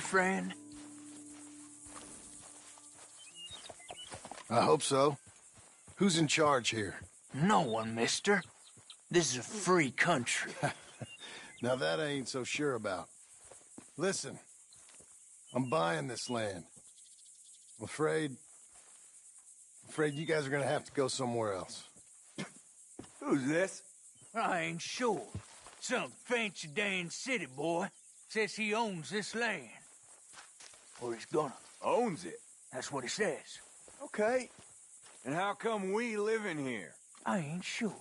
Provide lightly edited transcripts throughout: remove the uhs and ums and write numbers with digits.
friend? I hope so. Who's in charge here? No one, mister. This is a free country. Now that I ain't so sure about. Listen, I'm buying this land. I'm afraid you guys are gonna have to go somewhere else. Who's this? I ain't sure. Some fancy Dan city boy says he owns this land. Or he's gonna. Owns it. That's what he says. Okay. And how come we live in here? I ain't sure.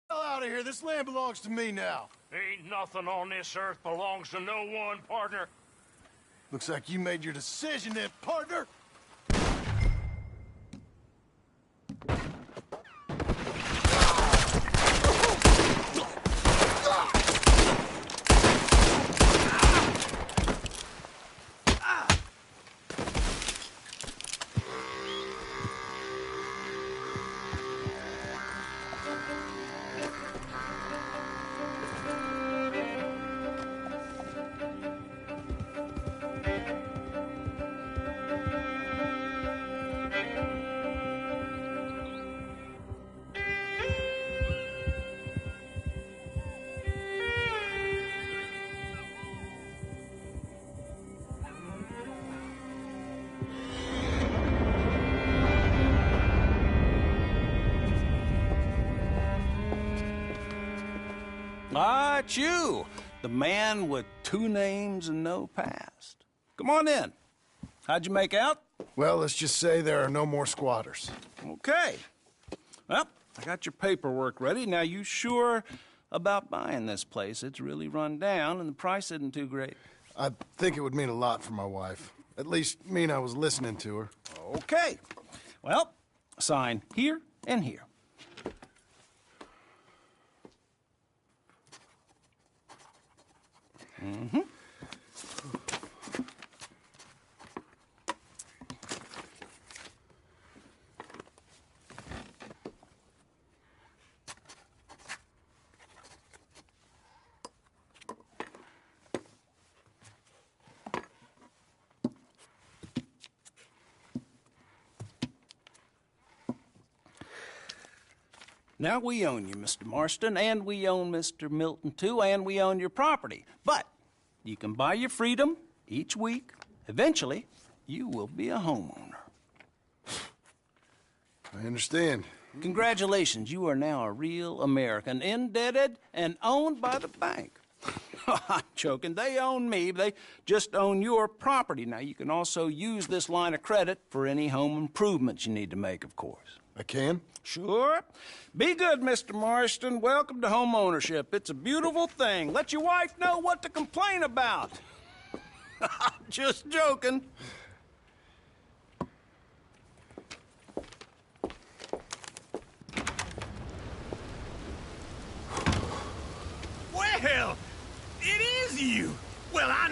Hell out of here. This land belongs to me now. Ain't nothing on this earth belongs to no one, partner. Looks like you made your decision then, partner. Ah, it's you, the man with 2 names and no past. Come on in. How'd you make out? Well, let's just say there are no more squatters. Okay. Well, I got your paperwork ready. Now, you sure about buying this place? It's really run down, and the price isn't too great. I think it would mean a lot for my wife. At least mean I was listening to her. Okay. Well, sign here and here. Mm-hmm. Now, we own you, Mr. Marston, and we own Mr. Milton, too, and we own your property. But you can buy your freedom each week. Eventually, you will be a homeowner. I understand. Congratulations, you are now a real American, indebted and owned by the bank. I'm joking. They own me. They just own your property. Now, you can also use this line of credit for any home improvements you need to make, of course. I can? Sure. Be good, Mr. Marston. Welcome to home ownership. It's a beautiful thing. Let your wife know what to complain about. Just joking. Well, it is you. Well, I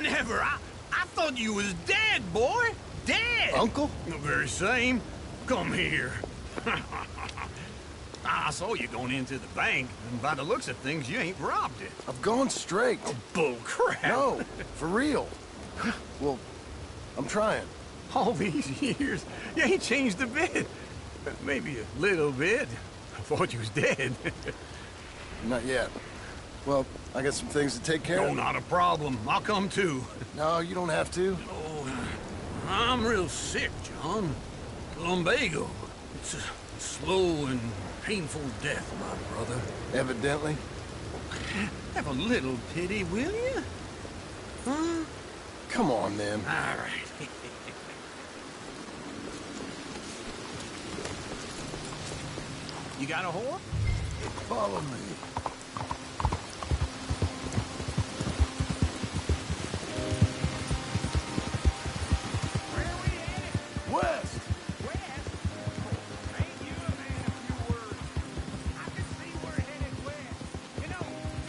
thought you was dead, boy. Dead. Uncle? The very same. Come here. I saw you going into the bank, and by the looks of things, you ain't robbed it. I've gone straight. Oh, bull crap. No, for real. Well, I'm trying. All these years, you ain't changed a bit. Maybe a little bit. I thought you was dead. Not yet. Well, I got some things to take care No, of. not a problem. I'll come too. No, you don't have to. Oh, I'm real sick, John. Lumbago. It's a slow and painful death, my brother. Evidently. Have a little pity, will you? Huh? Come on, then. All right. You got a horse? Follow me. Where are we headed? West! West? Ain't you a man of few words? I can see we're headed west. You know,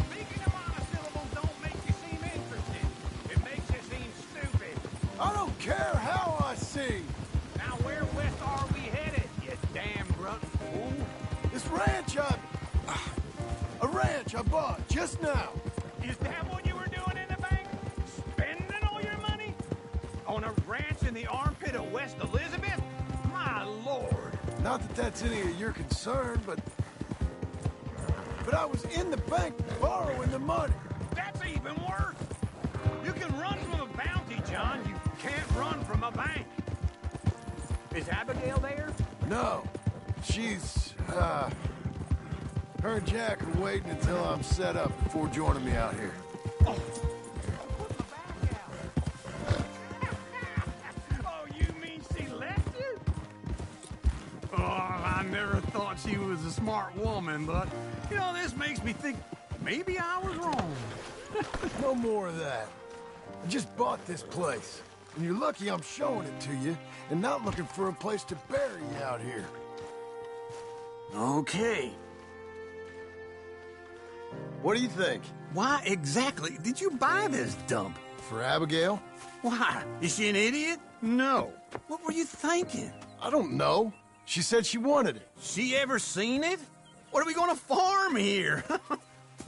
speaking of monosyllables don't make you seem interested. It makes you seem stupid. I don't care how I see. Now where west are we headed, you damn grunt fool? This ranch a ranch I bought just now. Is that what you were doing in the bank? Spending all your money? On a ranch in the armpit of West Elizabeth? My lord. Not that that's any of your concern, but I was in the bank borrowing the money. That's even worse. You can run from a bounty, John. You can't run from a bank. Is Abigail there? No, she's, her and Jack are waiting until I'm set up before joining me out here. Oh, put my back out. Oh, you mean she left you? Oh, I never thought she was a smart woman, but, you know, this makes me think maybe I was wrong. No more of that. I just bought this place, and you're lucky I'm showing it to you and not looking for a place to bury you out here. Okay. What do you think? Why exactly did you buy this dump? For Abigail? Why? Is she an idiot? No. What were you thinking? I don't know. She said she wanted it. She ever seen it? What are we gonna farm here?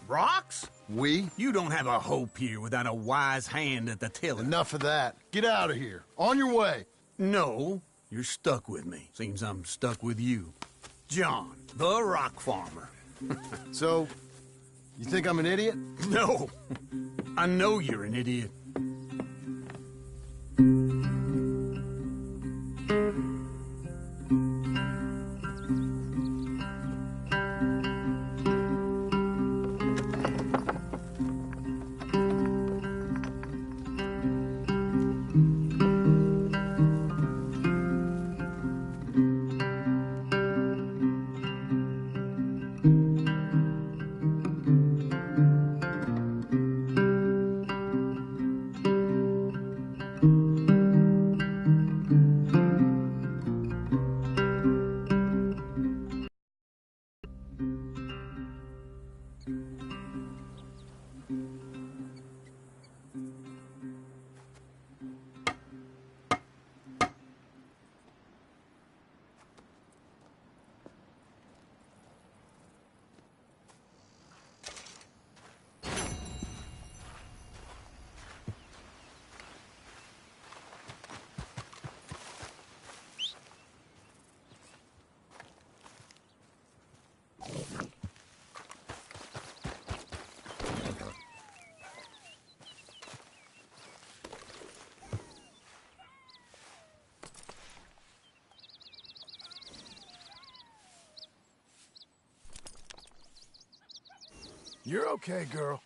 Rocks? We? You don't have a hope here without a wise hand at the tiller. Enough of that. Get out of here. On your way. No, you're stuck with me. Seems I'm stuck with you. John, the rock farmer. So, you think I'm an idiot? No, I know you're an idiot. You're okay, girl.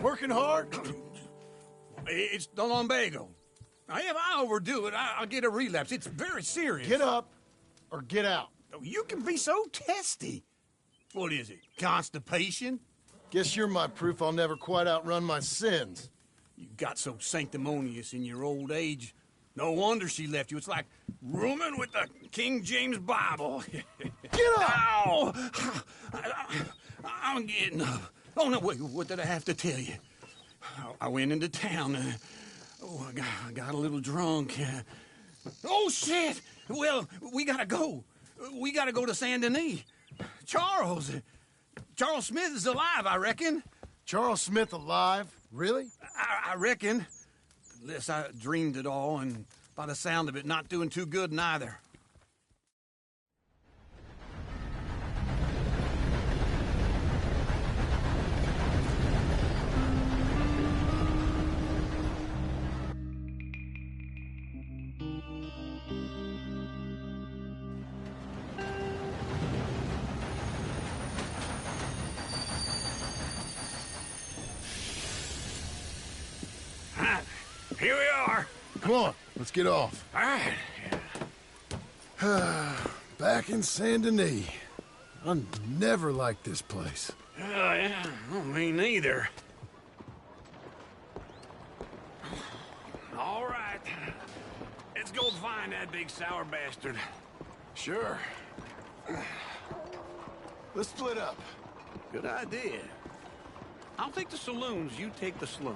Working hard? It's the lumbago. Now, if I overdo it, I'll get a relapse. It's very serious. Get up or get out. You can be so testy. What is it, constipation? Guess you're my proof I'll never quite outrun my sins. You got so sanctimonious in your old age. No wonder she left you. It's like rooming with the King James Bible. Get up! Ow! I'm getting up. Oh, no, wait, what did I have to tell you? I went into town. I got a little drunk. Oh, shit! Well, we gotta go. We gotta go to Saint Denis. Charles Smith is alive, I reckon. Charles Smith alive? Really? I reckon. Unless I dreamed it all, and by the sound of it, not doing too good neither. Here we are. Come on, let's get off. All right. Back in Saint Denis. I never liked this place. Yeah, well, me neither. All right. Let's go find that big sour bastard. Sure. Let's split up. Good idea. I'll take the saloons, you take the slum.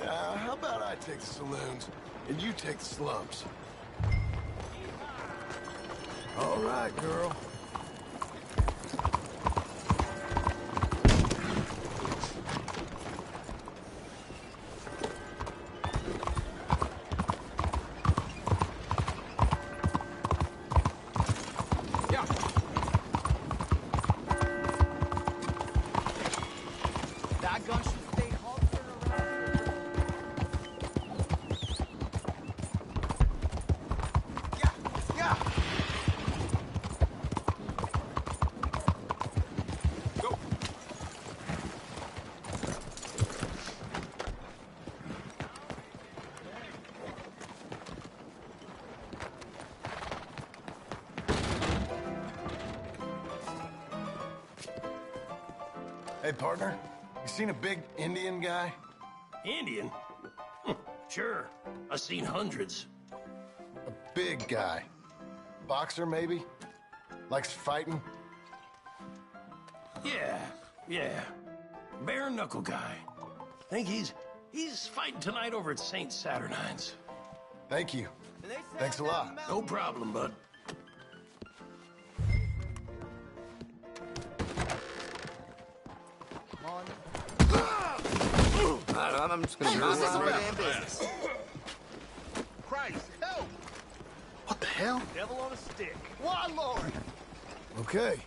How about I take the saloons and you take the slums? All right, girl. Hey, partner, you seen a big Indian guy? Indian? Sure. I've seen hundreds. A big guy. Boxer, maybe? Likes fighting? Yeah. Bare knuckle guy. Think he's fighting tonight over at St. Saturnine's. Thank you. Thanks a lot. No problem, bud. I'm just gonna mind my damn business. Christ, help! What the hell? Devil on a stick. Why, Lord? Okay.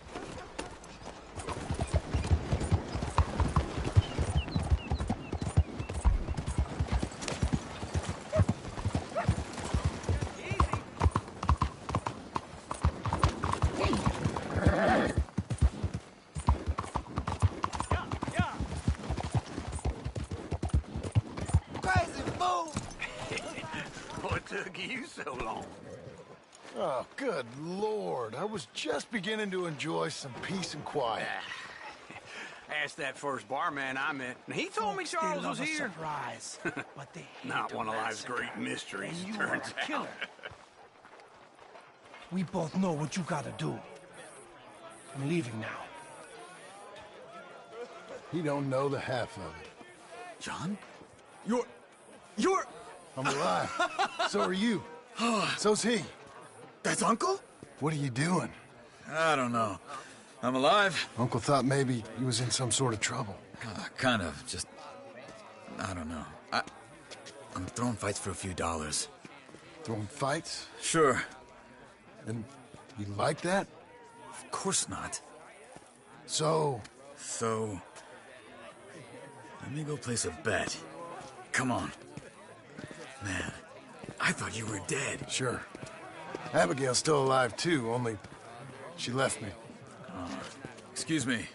What took you so long? Oh, good Lord. I was just beginning to enjoy some peace and quiet. Asked that first barman I met, and he told me Charles was here. Surprise, but they hate Not a one of life's massacre. great mysteries, And you are turns a killer. We both know what you gotta do. I'm leaving now. He don't know the half of it. John? You're... I'm alive. So are you. So's he. That's Uncle? What are you doing? I don't know. I'm alive. Uncle thought maybe he was in some sort of trouble. Kind of. Just... I don't know. I'm throwing fights for a few dollars. Throwing fights? Sure. And you like that? Of course not. So... So... Let me go place a bet. Come on. Man, I thought you were dead. Sure. Abigail's still alive, too, only she left me. Excuse me.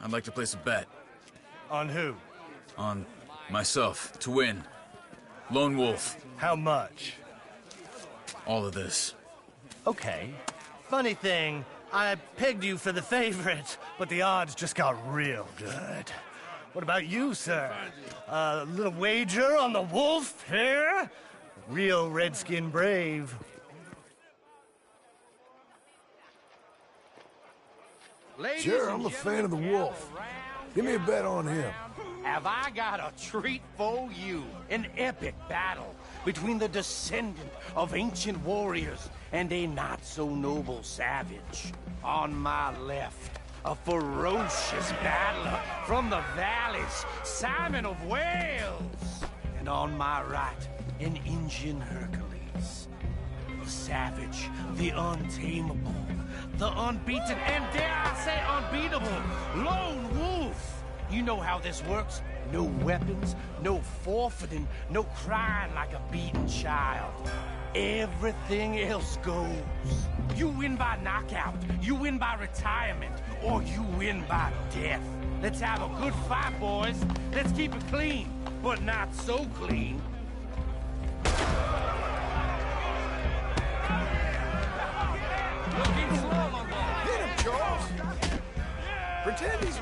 I'd like to place a bet. On who? On myself, to win. Lone Wolf. How much? All of this. Okay. Funny thing, I pegged you for the favorite, but the odds just got real good. What about you, sir? A little wager on the wolf here? Real redskin brave. Ladies Sure, and I'm a fan of the gentlemen, wolf. gather round, Give me a bet on him. Have I got a treat for you? An epic battle between the descendant of ancient warriors and a not-so-noble savage. On my left, a ferocious battler from the valleys, Simon of Wales. And on my right, an Indian Hercules. The savage, the untamable, the unbeaten, and dare I say unbeatable, Lone Wolf. You know how this works. No weapons, no forfeiting, no crying like a beaten child. Everything else goes. You win by knockout, you win by retirement, or you win by death. Let's have a good fight, boys. Let's keep it clean, but not so clean.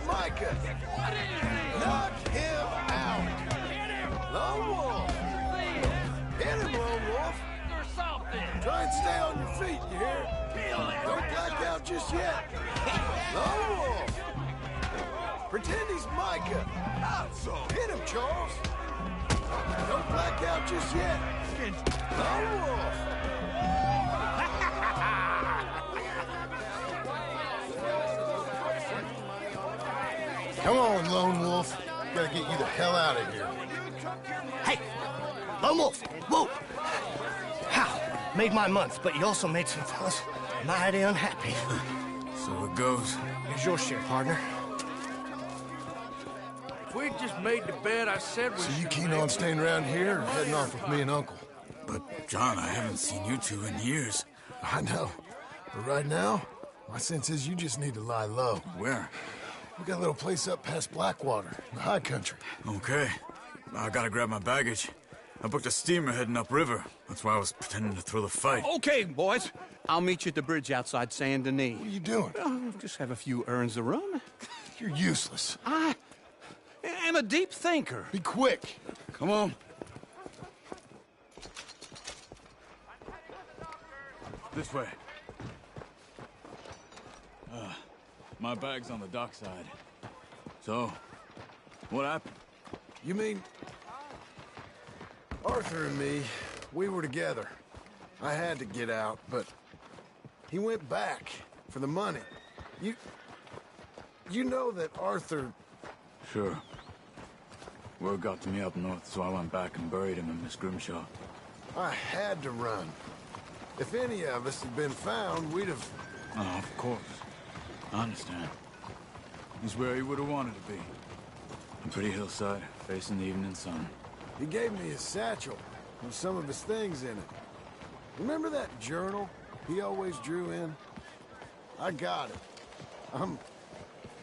Micah! Knock him out! Lone Wolf! Hit him, Lone Wolf! Try and stay on your feet, you hear? Don't black out just yet. Lone Wolf! Pretend he's Micah. Hit him, Charles. Don't black out just yet. Lone Wolf! Come on, Lone Wolf. Gotta get you the hell out of here. Hey, Lone Wolf, whoa! How? Made my month, but you also made some fellas mighty unhappy. So it goes. Here's your share, partner. If we just made the bed I said we So you should keen make- on staying around here or heading off with me and Uncle? But, John, I haven't seen you two in years. I know. But right now, my sense is you just need to lie low. Where? We got a little place up past Blackwater, in the high country. Okay. I gotta grab my baggage. I booked a steamer heading upriver. That's why I was pretending to throw the fight. Okay, boys. I'll meet you at the bridge outside Saint Denis. What are you doing? Oh, just have a few errands to run. You're useless. I am a deep thinker. Be quick. Come on. This way. My bag's on the dockside. So, what happened? You mean... Arthur and me, we were together. I had to get out, but... He went back for the money. You know that Arthur... Sure. Word got to me up north, so I went back and buried him in Miss Grimshaw. I had to run. If any of us had been found, we'd have... Oh, of course. I understand. He's where he would have wanted to be. A pretty hillside, facing the evening sun. He gave me his satchel with some of his things in it. Remember that journal he always drew in? I got it. I'm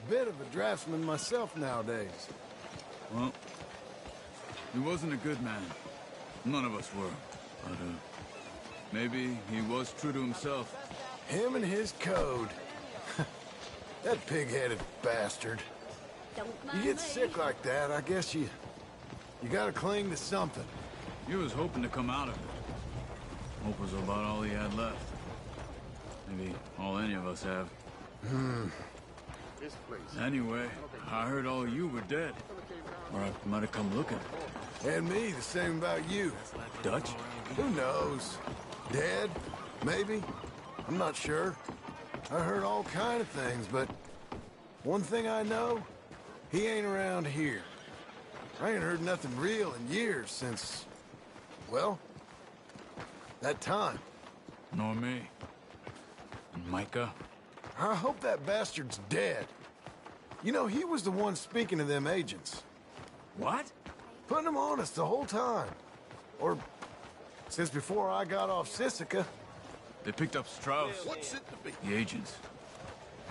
a bit of a draftsman myself nowadays. Well, he wasn't a good man. None of us were. But, maybe he was true to himself. Him and his code. That pig-headed bastard. You get sick like that, I guess you gotta cling to something. He was hoping to come out of it. Hope was about all he had left. Maybe all any of us have. Anyway, I heard all you were dead. Or I might have come looking. And me, the same about you. Dutch? Who knows? Dead? Maybe? I'm not sure. I heard all kind of things, but one thing I know, he ain't around here. I ain't heard nothing real in years since, well, that time. Nor me. And Micah? I hope that bastard's dead. You know, he was the one speaking to them agents. What? Putting them on us the whole time. Or since before I got off Sisika. They picked up Strauss. The agents.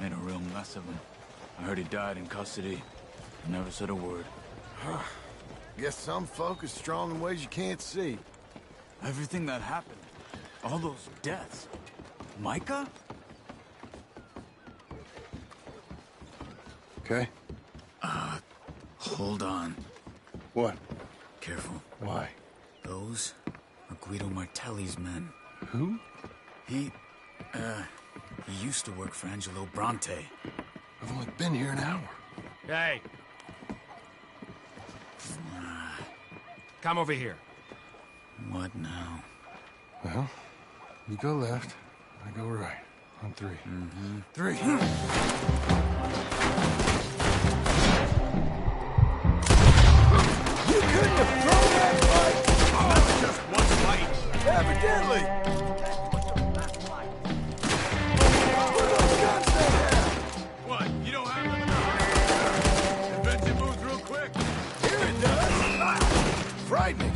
Made a real mess of him. I heard he died in custody. Never said a word. Guess some folk is strong in ways you can't see. Everything that happened. All those deaths. Micah? Okay. Hold on. What? Careful. Why? Those are Guido Martelli's men. Who? He used to work for Angelo Bronte. I've only been here an hour. Hey. Come over here. What now? Well, you go left, I go right. On three. Mm-hmm. 3. You couldn't have thrown that fight! That's just one fight. Evidently! What are those guns they have? What? You don't have them? Invention moves real quick. Here it does! Frightening!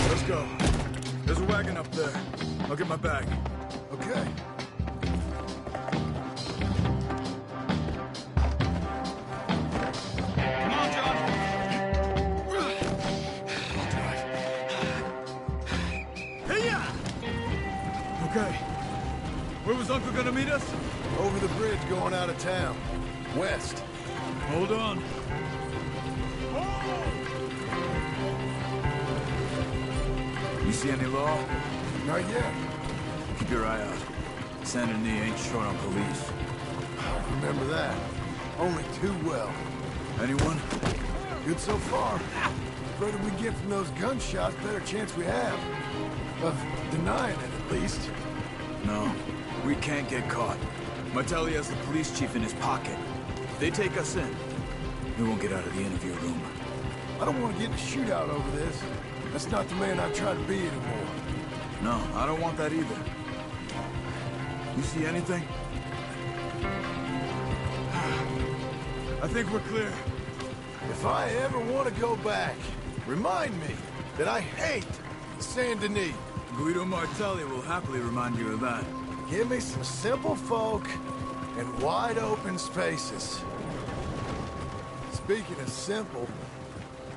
Let's go. There's a wagon up there. I'll get my bag. Okay. Come on, John. Okay. Where was Uncle gonna meet us? Over the bridge going out of town. West. Hold on. You see any law? Not yet. Keep your eye out. Saint Denis ain't short on police. I remember that. Only too well. Anyone? Good so far. Further we get from those gunshots, better chance we have. Of denying it, at least. No, we can't get caught. Martelli has the police chief in his pocket. If they take us in, we won't get out of the interview room. I don't want to get in a shootout over this. That's not the man I try to be anymore. No, I don't want that either. You see anything? I think we're clear. If I ever want to go back, remind me that I hate Saint Denis. Guido Martelli will happily remind you of that. Give me some simple folk and wide open spaces. Speaking of simple,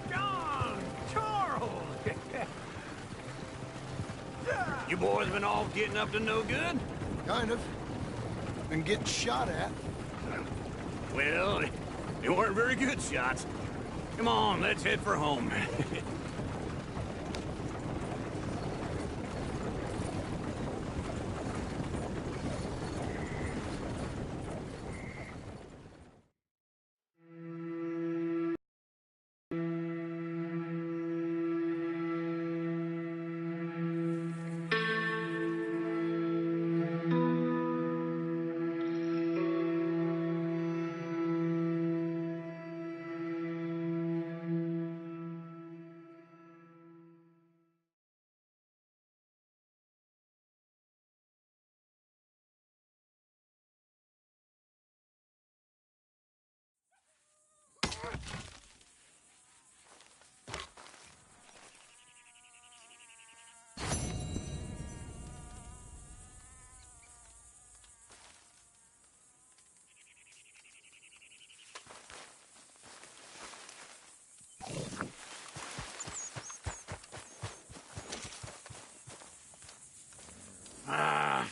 John! Charles! You boys been all getting up to no good? kind of. Been getting shot at. Well, they weren't very good shots. Come on, let's head for home.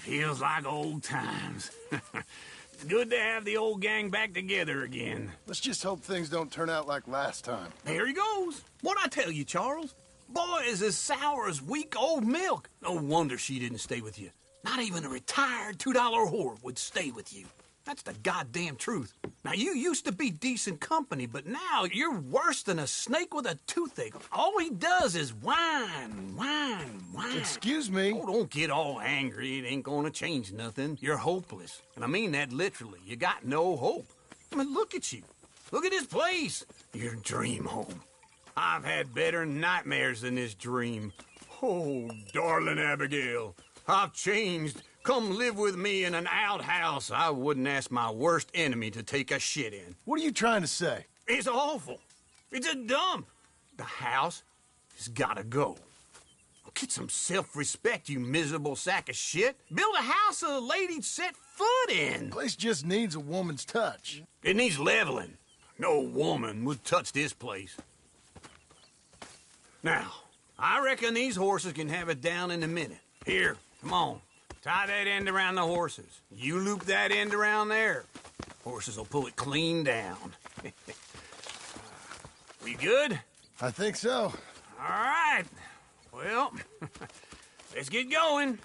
Feels like old times. It's good to have the old gang back together again. Let's just hope things don't turn out like last time. There he goes. What'd I tell you, Charles? Boy is as sour as weak old milk. No wonder she didn't stay with you. Not even a retired $2 whore would stay with you. That's the goddamn truth. Now, you used to be decent company, but now you're worse than a snake with a toothache. All he does is whine, whine, whine. Excuse me? Oh, don't get all angry. It ain't gonna change nothing. You're hopeless. And I mean that literally. You got no hope. I mean, look at you. Look at this place. Your dream home. I've had better nightmares than this dream. Oh, darling Abigail, I've changed. Come live with me in an outhouse I wouldn't ask my worst enemy to take a shit in. What are you trying to say? It's awful. It's a dump. The house has gotta go. Get some self-respect, you miserable sack of shit. Build a house a lady'd set foot in. Place just needs a woman's touch. It needs leveling. No woman would touch this place. Now, I reckon these horses can have it down in a minute. Here, come on. Tie that end around the horses. You loop that end around there. Horses will pull it clean down. We good? I think so. All right. Well, let's get going.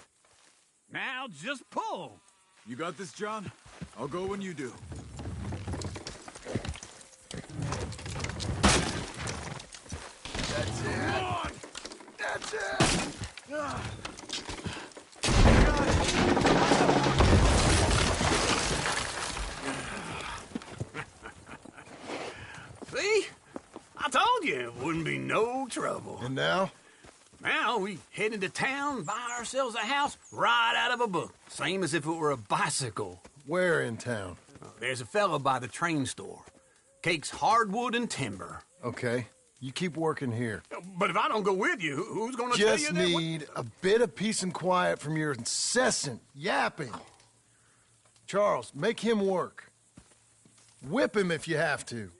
Now just pull. You got this, John? I'll go when you do. That's it. Come on. That's it. See? I told you it wouldn't be no trouble. And now? Now we head into town, buy ourselves a house right out of a book. Same as if it were a bicycle. Where in town? There's a fella by the train store. Cakes hardwood and timber. Okay. You keep working here. But if I don't go with you, who's gonna tell you Just that? need a bit of peace and quiet from your incessant yapping. Charles, make him work. Whip him if you have to.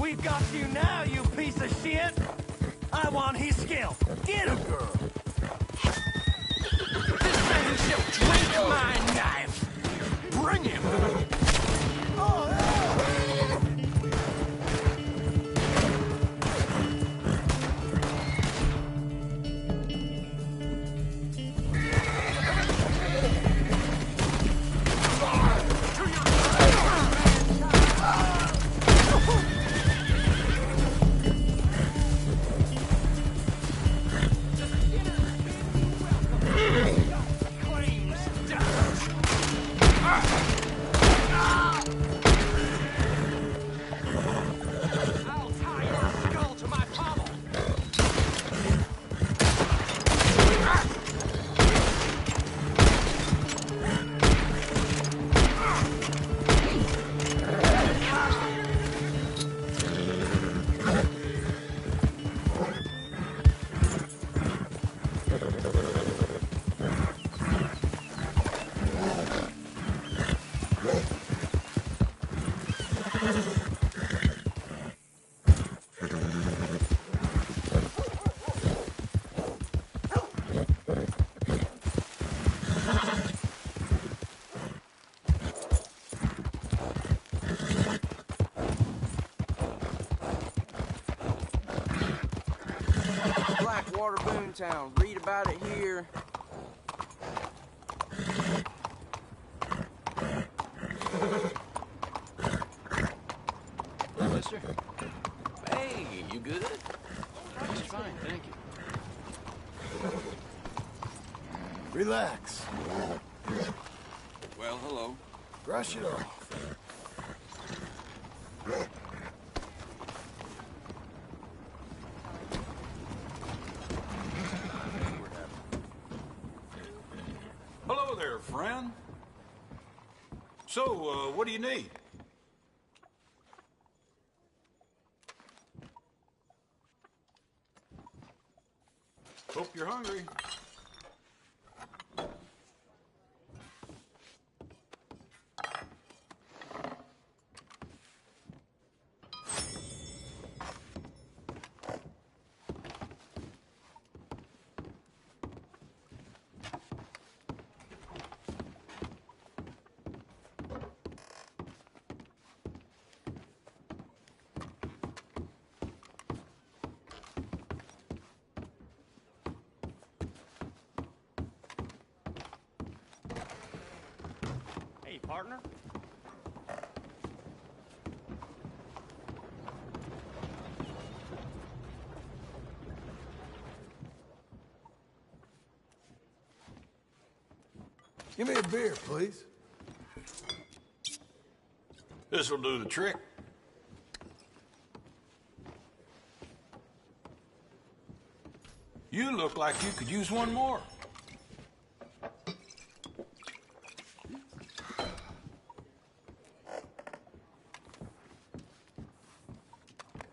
We've got you now, you piece of shit! I want his scalp! Get him! Girl. This man shall drink my knife! Bring him! I'll tie your skull to my pommel! Blackwater Boomtown. Read about it here. Mister? Hey, you good? Just fine, thank you. Relax. Well, hello. Brush it off. Hello there, friend. So, what do you need? Hope you're hungry. Hey, partner. Give me a beer, please. This'll do the trick. You look like you could use one more.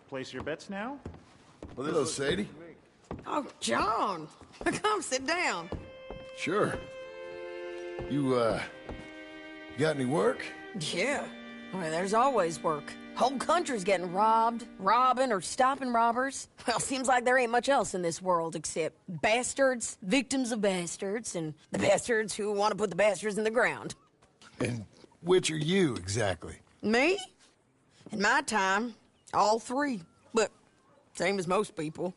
Place your bets now? Well, hello, Sadie. Oh, John. Come sit down. Sure. You got any work? Yeah. Well, there's always work. Whole country's getting robbed, robbing, or stopping robbers. Well, seems like there ain't much else in this world except bastards, victims of bastards, and the bastards who want to put the bastards in the ground. And which are you, exactly? Me? In my time, all three. But same as most people.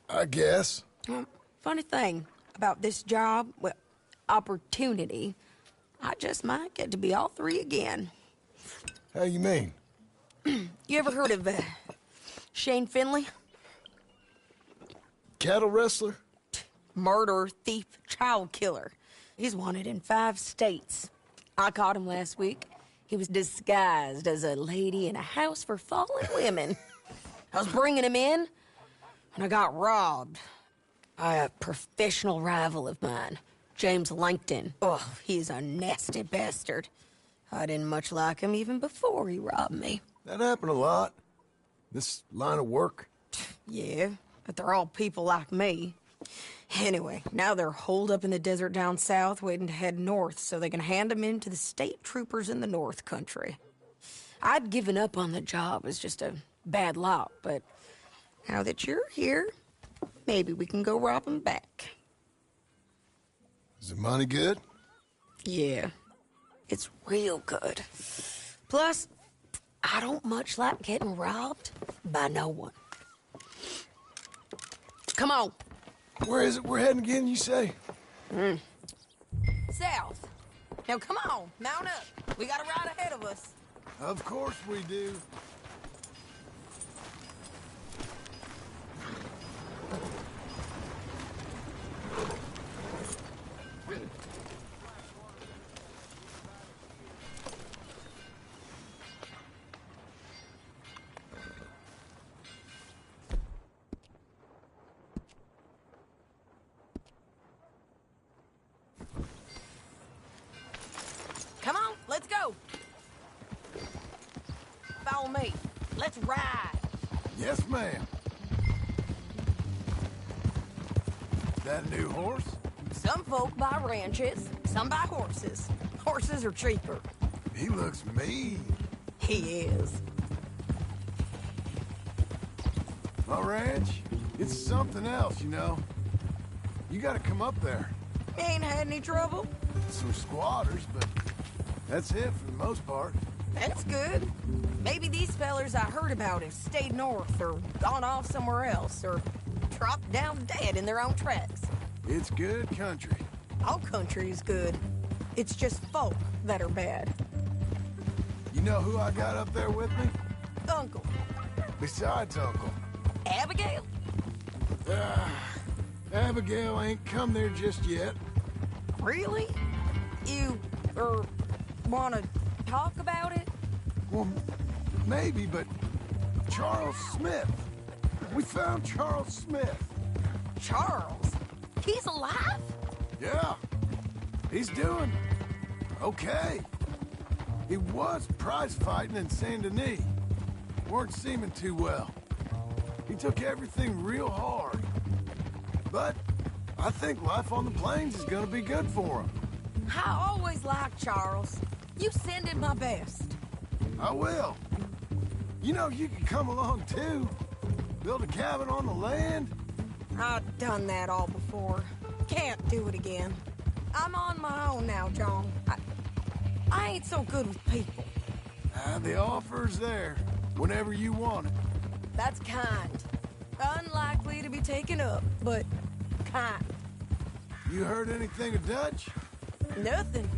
I guess. Funny thing about this job, well, opportunity, I just might get to be all three again. How you mean? You ever heard of Shane Finley? Cattle wrestler? Murderer, thief, child killer. He's wanted in 5 states. I caught him last week. He was disguised as a lady in a house for fallen women. I was bringing him in, and I got robbed by a professional rival of mine, James Langton. Oh, he's a nasty bastard. I didn't much like him even before he robbed me. That happened a lot. This line of work. Yeah, but they're all people like me. Anyway, now they're holed up in the desert down south, waiting to head north so they can hand them in to the state troopers in the north country. I'd given up on the job as just a bad lot, but now that you're here, maybe we can go rob him back. Is the money good? Yeah, it's real good. Plus, I don't much like getting robbed by no one. Come on. Where is it we're heading again, you say? South. Now, come on, mount up. We got a ride ahead of us. Of course we do. Come on, let's go. Follow me. Let's ride. Yes, ma'am. That a new horse? Some folk buy ranches, some buy horses. Horses are cheaper. He looks mean. He is. My ranch, it's something else, you know. You gotta come up there. Ain't had any trouble? Some squatters, but that's it for the most part. That's good. Maybe these fellers I heard about have stayed north or gone off somewhere else or dropped down dead in their own tracks. It's good country. All country is good. It's just folk that are bad. You know who I got up there with me? Uncle. Besides Uncle. Abigail? Abigail ain't come there just yet. Really? You, wanna talk about it? Well, maybe, but Charles Smith. We found Charles Smith. Charles? He's alive? Yeah. He's doing okay. He was prize fighting in Saint Denis. Weren't seeming too well. He took everything real hard. But I think life on the plains is gonna be good for him. I always liked Charles. You send him my best. I will. You know, you can come along too. Build a cabin on the land. I've done that all before. Can't do it again. I'm on my own now, John. I ain't so good with people. The offer's there whenever you want it. That's kind. Unlikely to be taken up, but kind. You heard anything of Dutch? Nothing.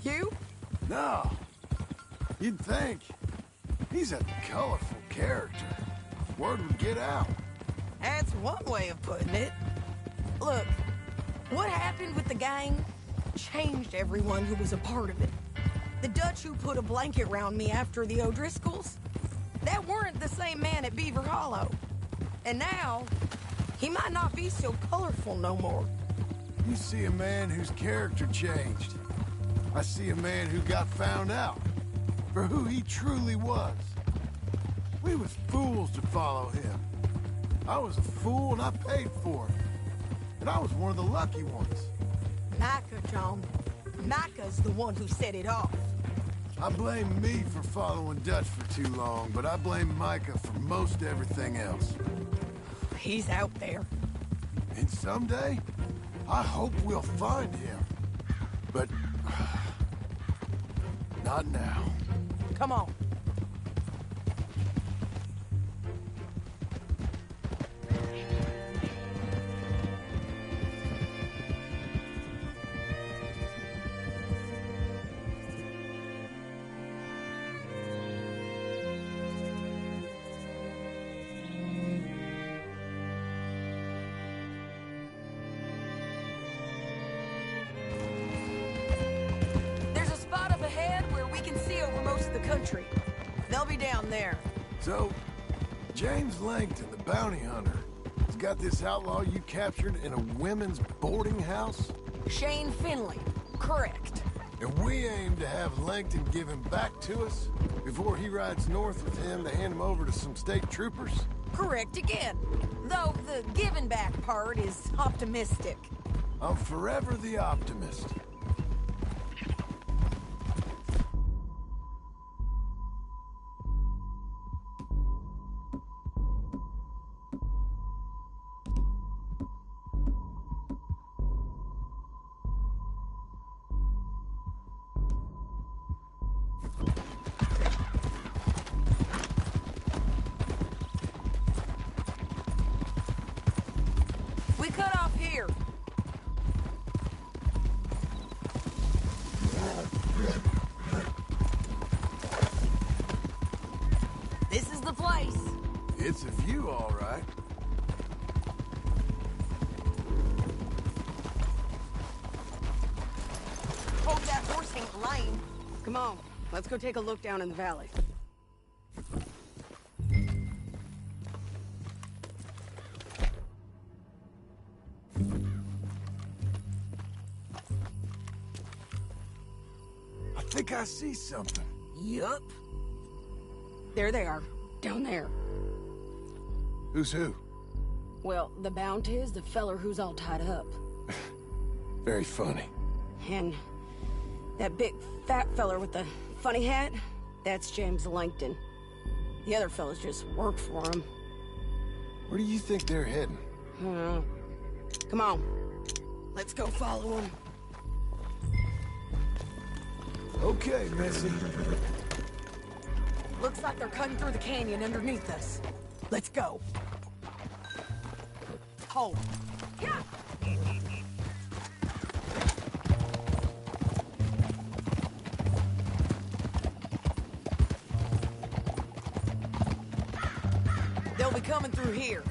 You? No. You'd think. He's a colorful character. Word would get out. That's one way of putting it. Look, what happened with the gang changed everyone who was a part of it. The Dutch who put a blanket round me after the O'Driscolls, that weren't the same man at Beaver Hollow. And now, he might not be so colorful no more. You see a man whose character changed. I see a man who got found out for who he truly was. We was fools to follow him. I was a fool and I paid for it. And I was one of the lucky ones. Micah, John. Micah's the one who set it off. I blame me for following Dutch for too long, but I blame Micah for most everything else. He's out there. And someday, I hope we'll find him. But not now. Come on. Country. They'll be down there. So, James Langton, the bounty hunter, has got this outlaw you captured in a women's boarding house? Shane Finley. Correct. And we aim to have Langton give him back to us before he rides north with him to hand him over to some state troopers? Correct again. Though the giving back part is optimistic. I'm forever the optimist. This is the place. It's a view, all right. Hope that horse ain't lame. Come on, let's go take a look down in the valley. I think I see something. Yup. There they are, down there. Who's who? Well, the Bounty is the feller who's all tied up. Very funny. And that big fat feller with the funny hat, that's James Langton. The other fellas just work for him. Where do you think they're heading? Come on, let's go follow him. Okay, Missy. Looks like they're cutting through the canyon underneath us. Let's go. Hold. Yeah. They'll be coming through here.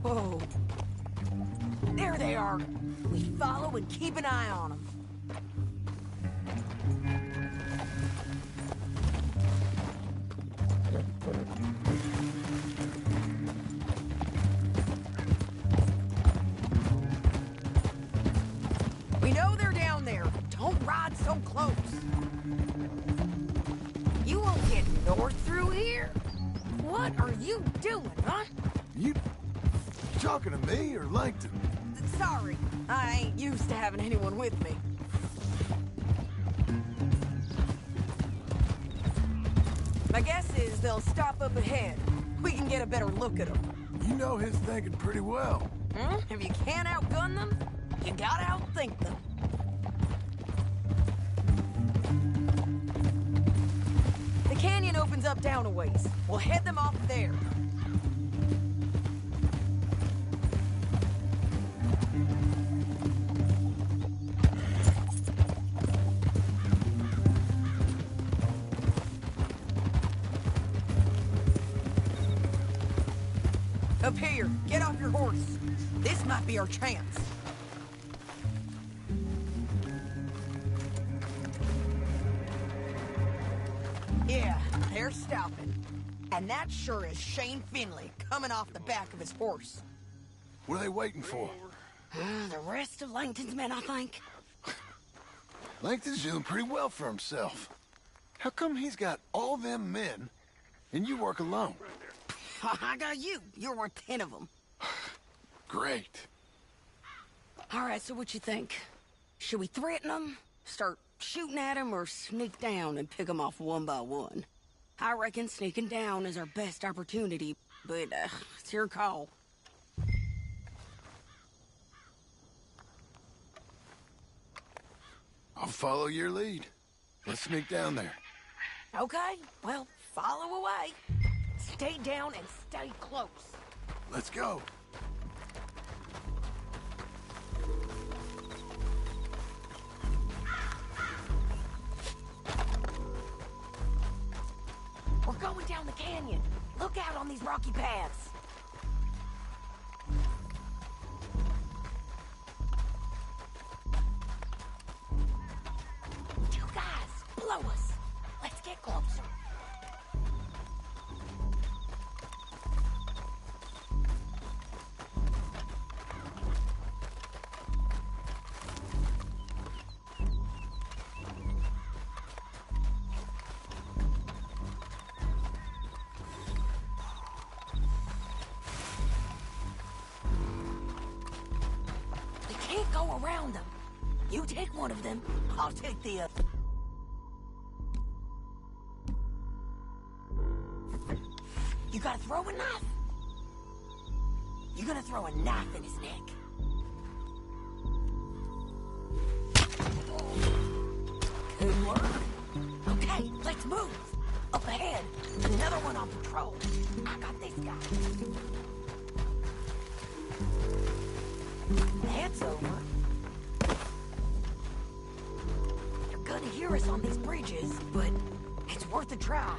Whoa. There they are. We follow and keep an eye on them. We know they're down there. Don't ride so close. You won't get north through here. What are you doing, huh? You talking to me or Langton? Sorry, I ain't used to having anyone with me. My guess is they'll stop up ahead. We can get a better look at them. You know his thinking pretty well. If you can't outgun them, you gotta outthink them. The canyon opens up down a ways. We'll head them off there. Up here, get off your horse. This might be our chance. Yeah, they're stopping. And that sure is Shane Finley coming off the back of his horse. What are they waiting for? The rest of Langton's men, I think. Langton's doing pretty well for himself. How come he's got all them men and you work alone? I got you. You're worth 10 of them. Great. All right, so what you think? Should we threaten them, start shooting at them, or sneak down and pick them off one by one? I reckon sneaking down is our best opportunity, but it's your call. I'll follow your lead. Let's sneak down there. Okay, well, follow away. Stay down and stay close. Let's go. We're going down the canyon. Look out on these rocky paths. You guys, blow us. Let's get closer. Go around them. You take one of them, I'll take the other. You gotta throw a knife. You're gonna throw a knife in his neck. Good work. Okay, let's move. Up ahead, another one on patrol. I got this guy. it's over. They're gonna hear us on these bridges, but it's worth a try.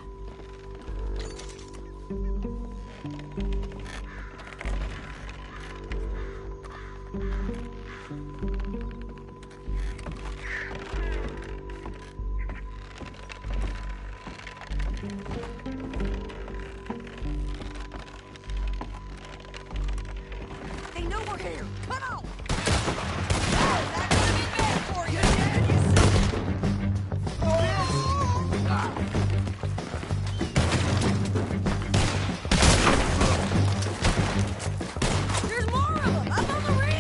They know we're here. Come on! Oh, that could have been bad for you, Dad. You There's more of them up on the ridge.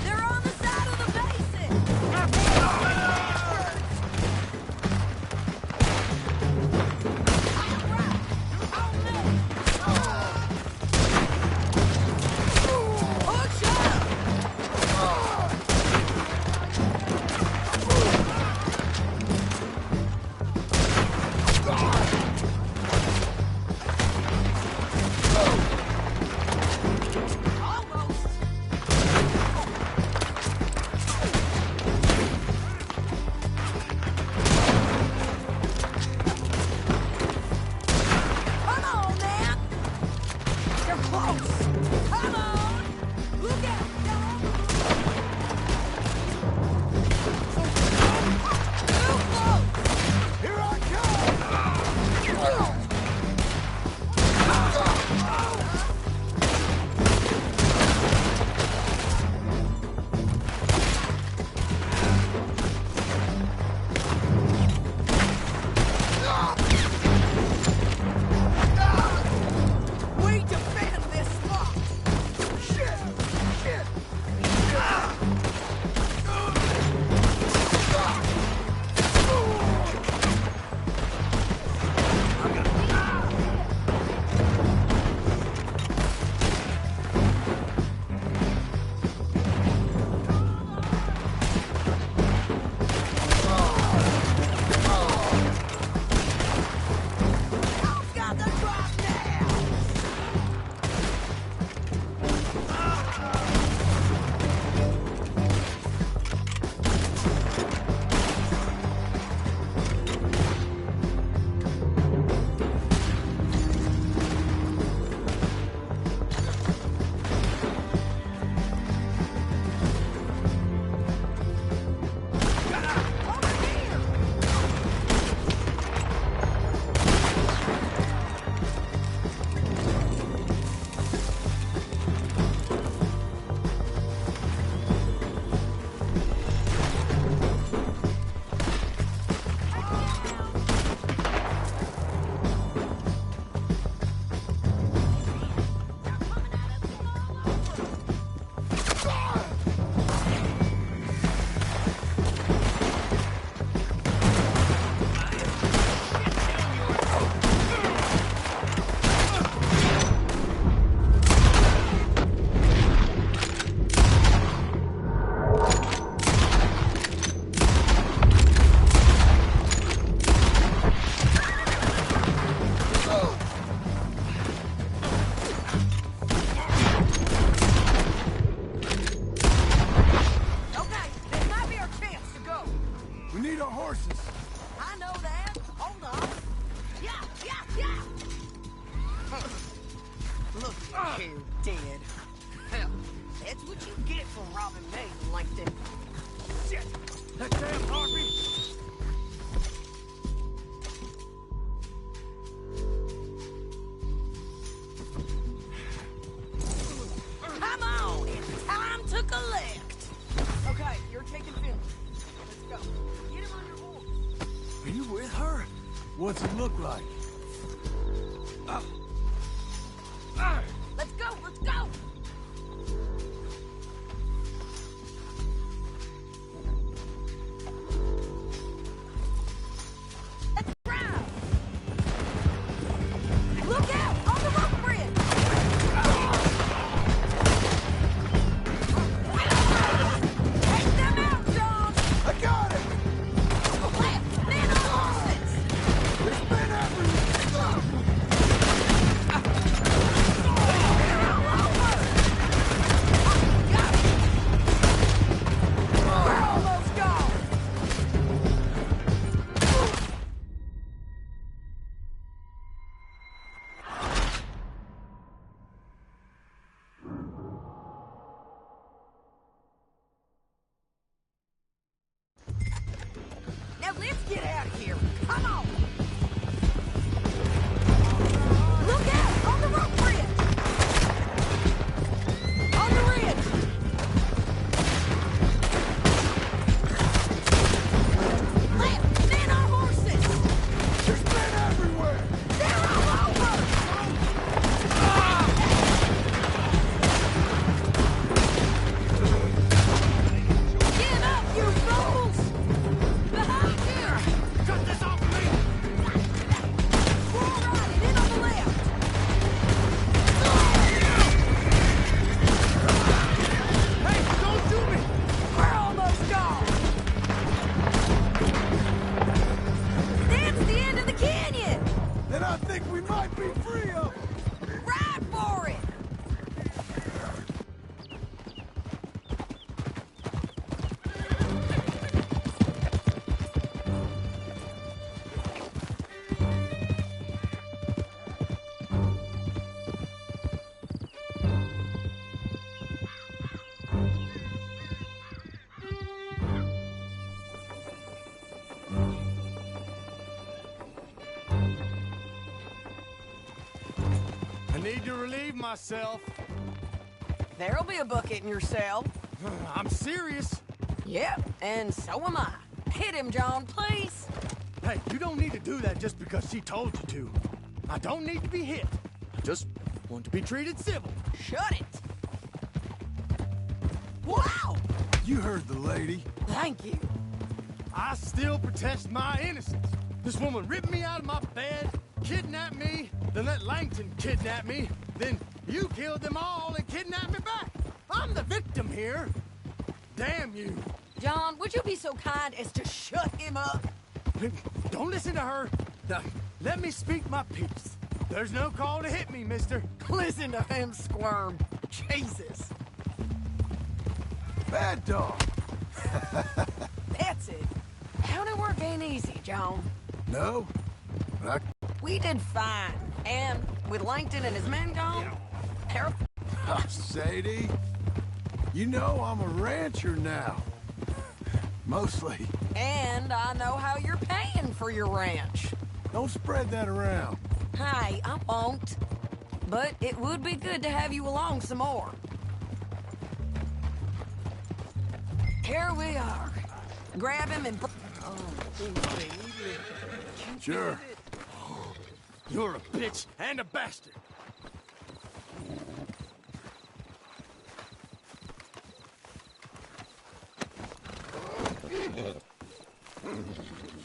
They're on the side of the basin. Push up. Almost. Come on, man! You're close! Come on! Look out, dog! Too close! Here I come! We defend this spot! Shit! Shit! Y'all's got the drop now! Over here! Okay, this might be our chance to go. We need our horses. I know that. Hold on. Yeah, yeah, yeah! Look at you, dead. Hell, that's what you get for robbing me, Langton. Shit! That damn Harvey! Come on, it's time to collect. Okay, you're taking Finley. Let's go. Get him on your horse. Are you with her? What's it look like? Let's go, let's go! Let's ride! Look out! On the rope bridge! might be free of them! Ride for it! I need to relieve myself. There'll be a bucket in your cell. I'm serious. Yep, and so am I. Hit him, John, please. Hey, you don't need to do that just because she told you to. I don't need to be hit. I just want to be treated civil. Shut it. Wow! You heard the lady. Thank you. I still protest my innocence. This woman ripped me out of my bed, kidnapped me, then let Langton kidnap me, then you killed them all and kidnapped me back. I'm the victim here. Damn you. John, would you be so kind as to shut him up? Don't listen to her. Now, let me speak my piece. There's no call to hit me, mister. Listen to him squirm. Jesus. Bad dog. That's it. County work ain't easy, John. No, but We did fine. And with Langton and his men gone, Sadie, you know I'm a rancher now. Mostly. And I know how you're paying for your ranch. Don't spread that around. Hey, I won't. But it would be good to have you along some more. Here we are. Grab him and... Sure. You're a bitch and a bastard.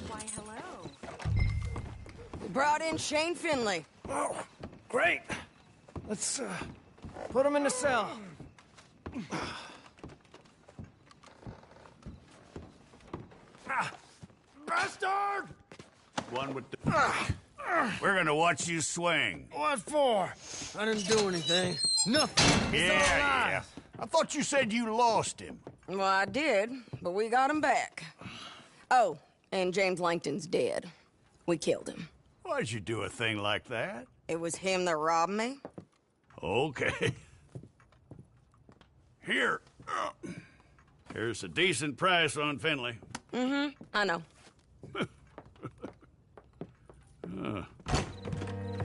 Why, hello. We brought in Shane Finley. Oh, great. Let's, put him in the cell. Bastard! One with the... We're gonna watch you swing. What for? I didn't do anything. Nothing. Yeah. I thought you said you lost him. Well, I did, but we got him back. Oh, and James Langton's dead. We killed him. Why'd you do a thing like that? It was him that robbed me. Okay. Here. Here's a decent price on Finley. Mm-hmm, I know.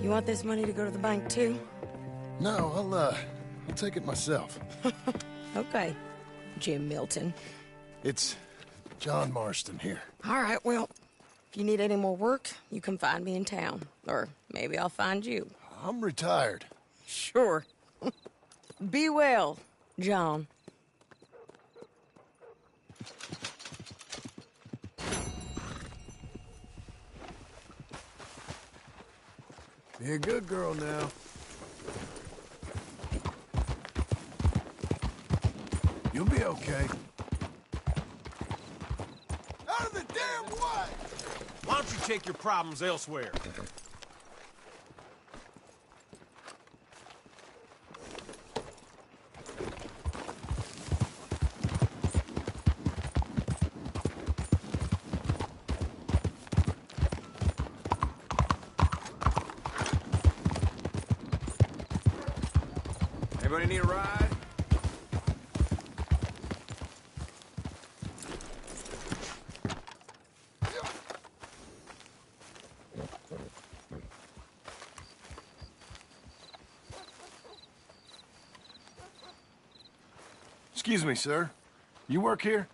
You want this money to go to the bank, too? No, I'll take it myself. Okay, Jim Milton. It's John Marston here. All right, well, if you need any more work, you can find me in town. Or maybe I'll find you. I'm retired. Sure. Be well, John. Be a good girl now. You'll be okay. Out of the damn way! Why don't you take your problems elsewhere? Anybody need a ride? Excuse me, sir. You work here?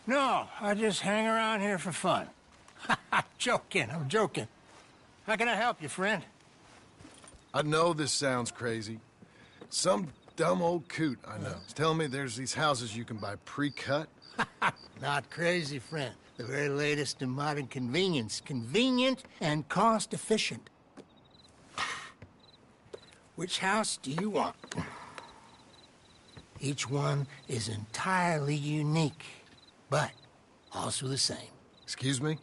No, I just hang around here for fun. I'm joking. How can I help you, friend? I know this sounds crazy. Some dumb old coot I know is telling me there's these houses you can buy pre-cut. Not crazy, friend. The very latest in modern convenience. Convenient and cost-efficient. Which house do you want? Each one is entirely unique, but also the same. Excuse me?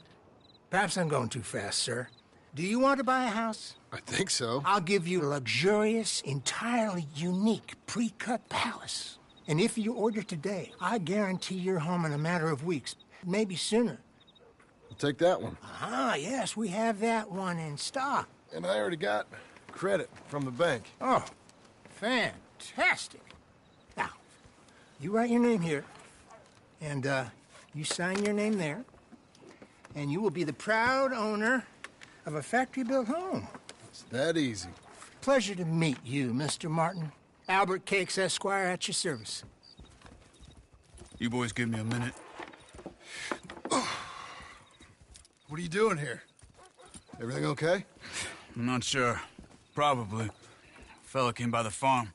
Perhaps I'm going too fast, sir. Do you want to buy a house? I think so. I'll give you a luxurious, entirely unique pre-cut palace. And if you order today, I guarantee you're home in a matter of weeks, maybe sooner. I'll take that one. Ah, yes, we have that one in stock. And I already got credit from the bank. Oh, fantastic. Now, you write your name here, and you sign your name there, and you will be the proud owner of a factory-built home. It's that easy. Pleasure to meet you, Mr. Martin. Albert Cakes, Esquire, at your service. You boys give me a minute. What are you doing here? Everything okay? I'm not sure. Probably. Fella came by the farm.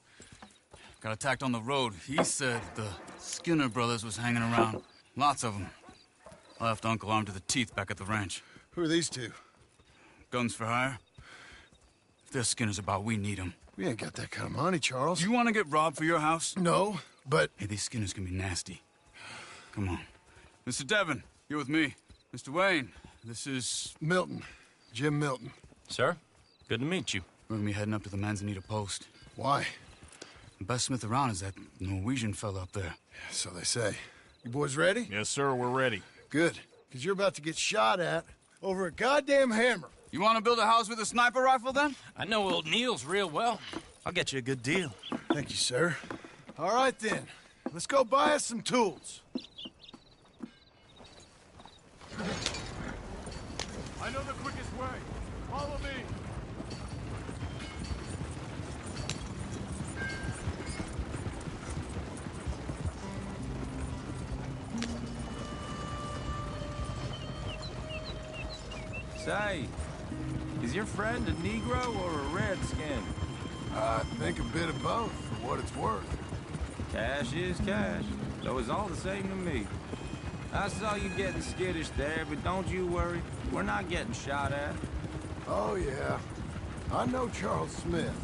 Got attacked on the road. He said the Skinner brothers was hanging around. Lots of them. I left Uncle armed to the teeth back at the ranch. Who are these two? Guns for hire? If they're Skinner's about, we need them. We ain't got that kind of money, Charles. You want to get robbed for your house? No, but... Hey, these Skinners can be nasty. Come on. Mr. Devon, you're with me. Mr. Wayne, this is... Milton. Jim Milton. Sir, good to meet you. We're gonna be heading up to the Manzanita post. Why? The best smith around is that Norwegian fella up there. Yeah, so they say. You boys ready? Yes, sir, we're ready. Good, because you're about to get shot at over a goddamn hammer. You want to build a house with a sniper rifle, then? I know old Neil's real well. I'll get you a good deal. Thank you, sir. All right, then. Let's go buy us some tools. I know the quickest way. Follow me. Say, is your friend a Negro or a Redskin? I think a bit of both, for what it's worth. Cash is cash, so it's all the same to me. I saw you getting skittish there, but don't you worry. We're not getting shot at. Oh, yeah. I know Charles Smith.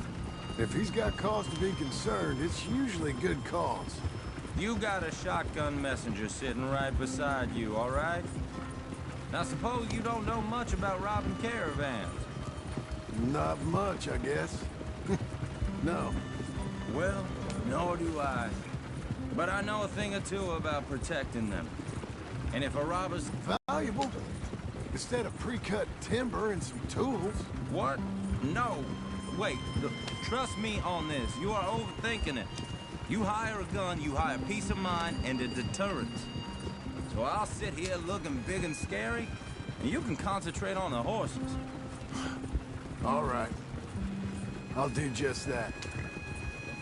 If he's got cause to be concerned, it's usually good cause. You got a shotgun messenger sitting right beside you, all right? Now, suppose you don't know much about robbing caravans. Not much, I guess. No. Well, nor do I. But I know a thing or two about protecting them. And if a robber's... Valuable? Instead of pre-cut timber and some tools. What? No. Wait, look, trust me on this. You are overthinking it. You hire a gun, you hire peace of mind and a deterrent. So I'll sit here looking big and scary, and you can concentrate on the horses. All right. I'll do just that.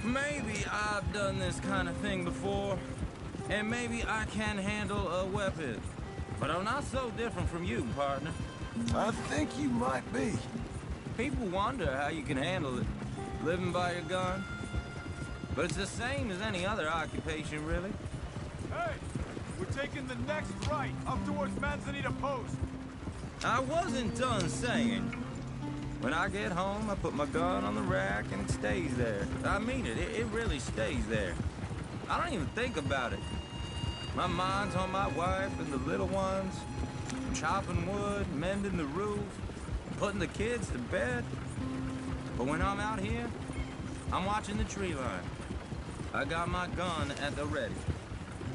Maybe I've done this kind of thing before, and maybe I can handle a weapon. But I'm not so different from you, partner. I think you might be. People wonder how you can handle it, living by your gun. But it's the same as any other occupation, really. Hey, we're taking the next right, up towards Manzanita Post. I wasn't done saying. When I get home, I put my gun on the rack and it stays there. I mean it, it really stays there. I don't even think about it. My mind's on my wife and the little ones, chopping wood, mending the roof, putting the kids to bed. But when I'm out here, I'm watching the tree line. I got my gun at the ready.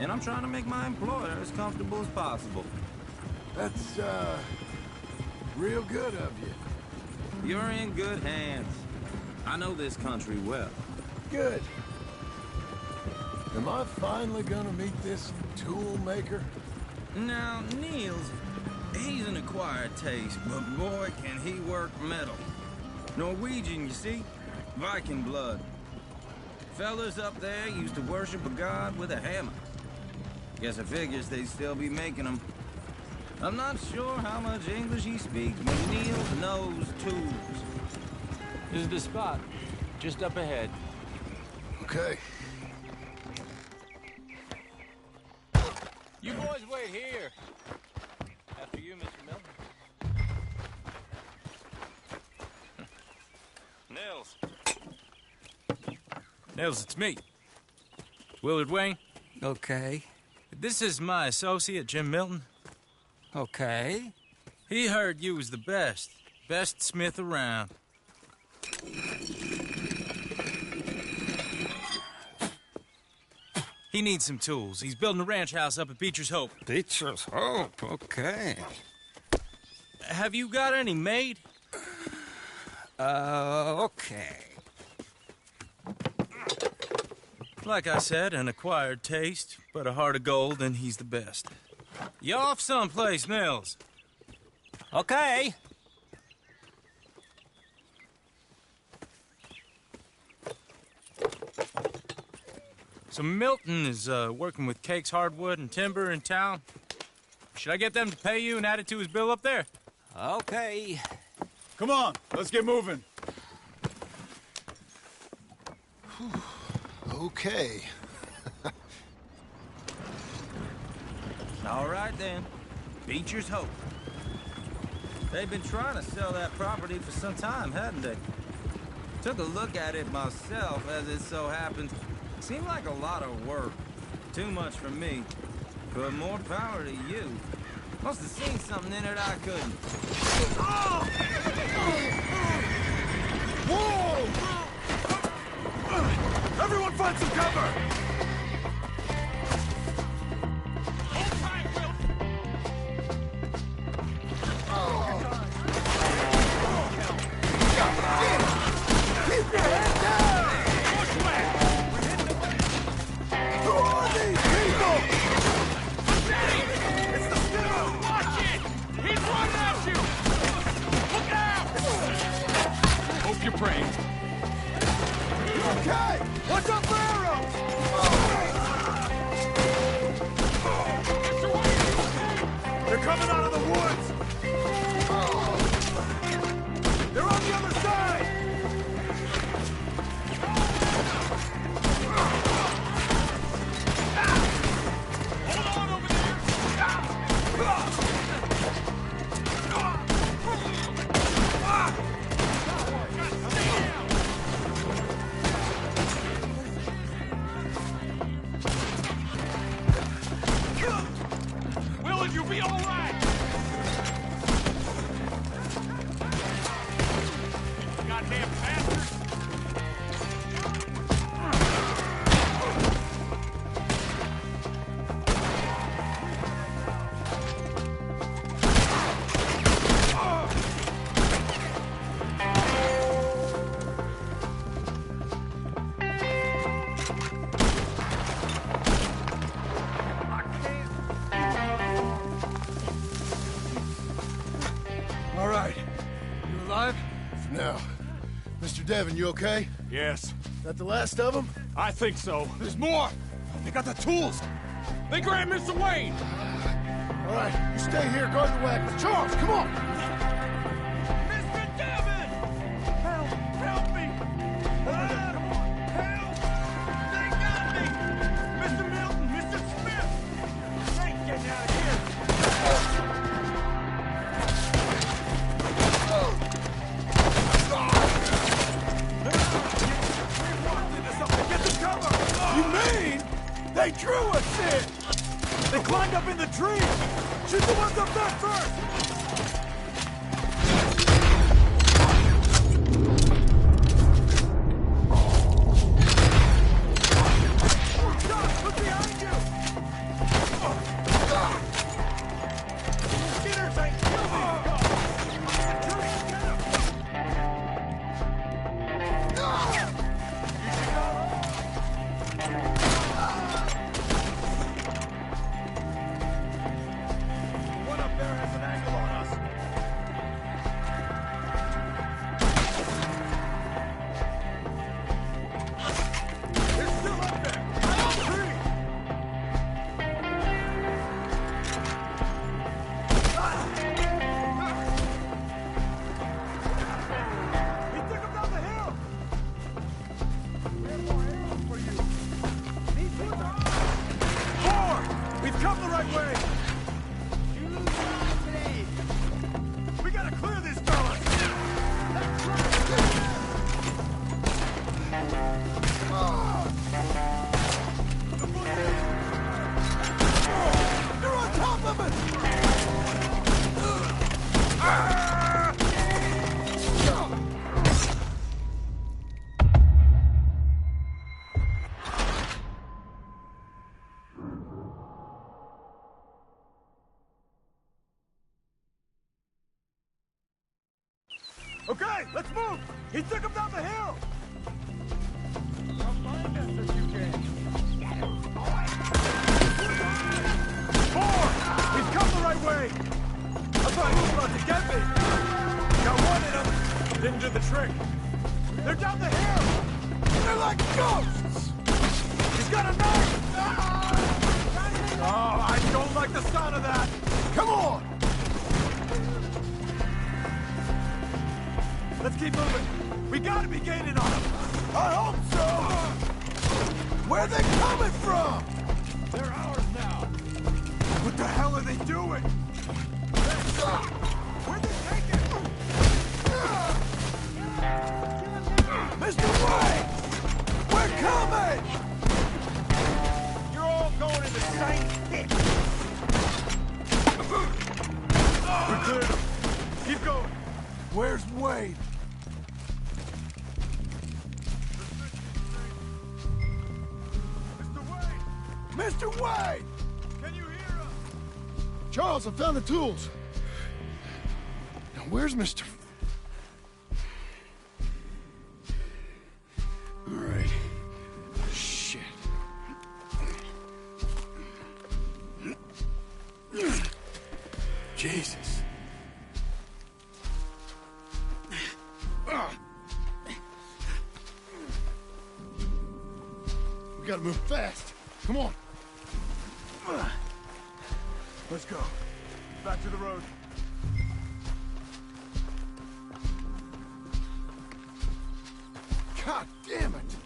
And I'm trying to make my employer as comfortable as possible. That's, real good of you. You're in good hands. I know this country well. Good. Am I finally gonna meet this tool maker? Now, Niels, he's an acquired taste, but boy, can he work metal. Norwegian, you see? Viking blood. Fellas up there used to worship a god with a hammer. Guess I figures they'd still be making them. I'm not sure how much English he speaks, but Niels knows tools. This is the spot, just up ahead. Okay. You boys wait here. After you, Mr. Milton. Nils. Nils, it's me. Willard Wayne. Okay. This is my associate, Jim Milton. Okay. He heard you was the best. Best smith around. He needs some tools. He's building a ranch house up at Beecher's Hope. Beecher's Hope, okay. Have you got any made? Okay. Like I said, an acquired taste, but a heart of gold, and he's the best. You off someplace, Mills? Okay. So Milton is working with Cake's Hardwood and Timber in town. Should I get them to pay you and add it to his bill up there? Okay. Come on, let's get moving. Okay. All right, then. Beecher's Hope. They've been trying to sell that property for some time, hadn't they? Took a look at it myself, as it so happens. Seemed like a lot of work. Too much for me. But more power to you. Must have seen something in it I couldn't. Whoa! Everyone find some cover! Keep your head down! Bushwhack! Who are these people? It's the Skinner! Watch it! He's running at you! Look out! Hope you're brave. Okay! Watch out for arrows! They're coming out of the woods! They're on the other side! Hold on over Willard, you'll be all right! Goddamn bastards! All right. You alive? For now. Mr. Devon, you okay? Yes. That the last of them? I think so. There's more! They got the tools! They grabbed Mr. Wayne! All right, you stay here, guard the wagons. Charles, come on! Mr. Devon! Help! Help me! Help! They got me! Mr. Milton! Mr. Smith! They ain't getting out of here! Get the cover! You mean they drew us in? They climbed up in the trees! Shoot the ones up there first! Josh, look behind you! Skinners ain't killed these guys! Judy, get him! One up there has an angle on us. They're still up there. High on tree. He took him down the hill. Okay, let's move! He took him down the hill! Come find us if you can. Four! He's come the right way! I thought he was about to get me! Got one in him! Didn't do the trick. They're down the hill! They're like ghosts! He's got a knife! Oh, I don't like the sound of that! Come on! Let's keep moving. We gotta be gaining on them. I hope so! Where are they coming from? They're ours now. What the hell are they doing? Where'd they take it? Mr. White! We're coming! You're all going in the same pit. We cleared them. Keep going. Where's Wade? Mr. Wade! Can you hear us? Charles, I found the tools. Now, where's Mr. All right. Shit. Jesus. We gotta move fast. Come on. Let's go. Back to the road. God damn it!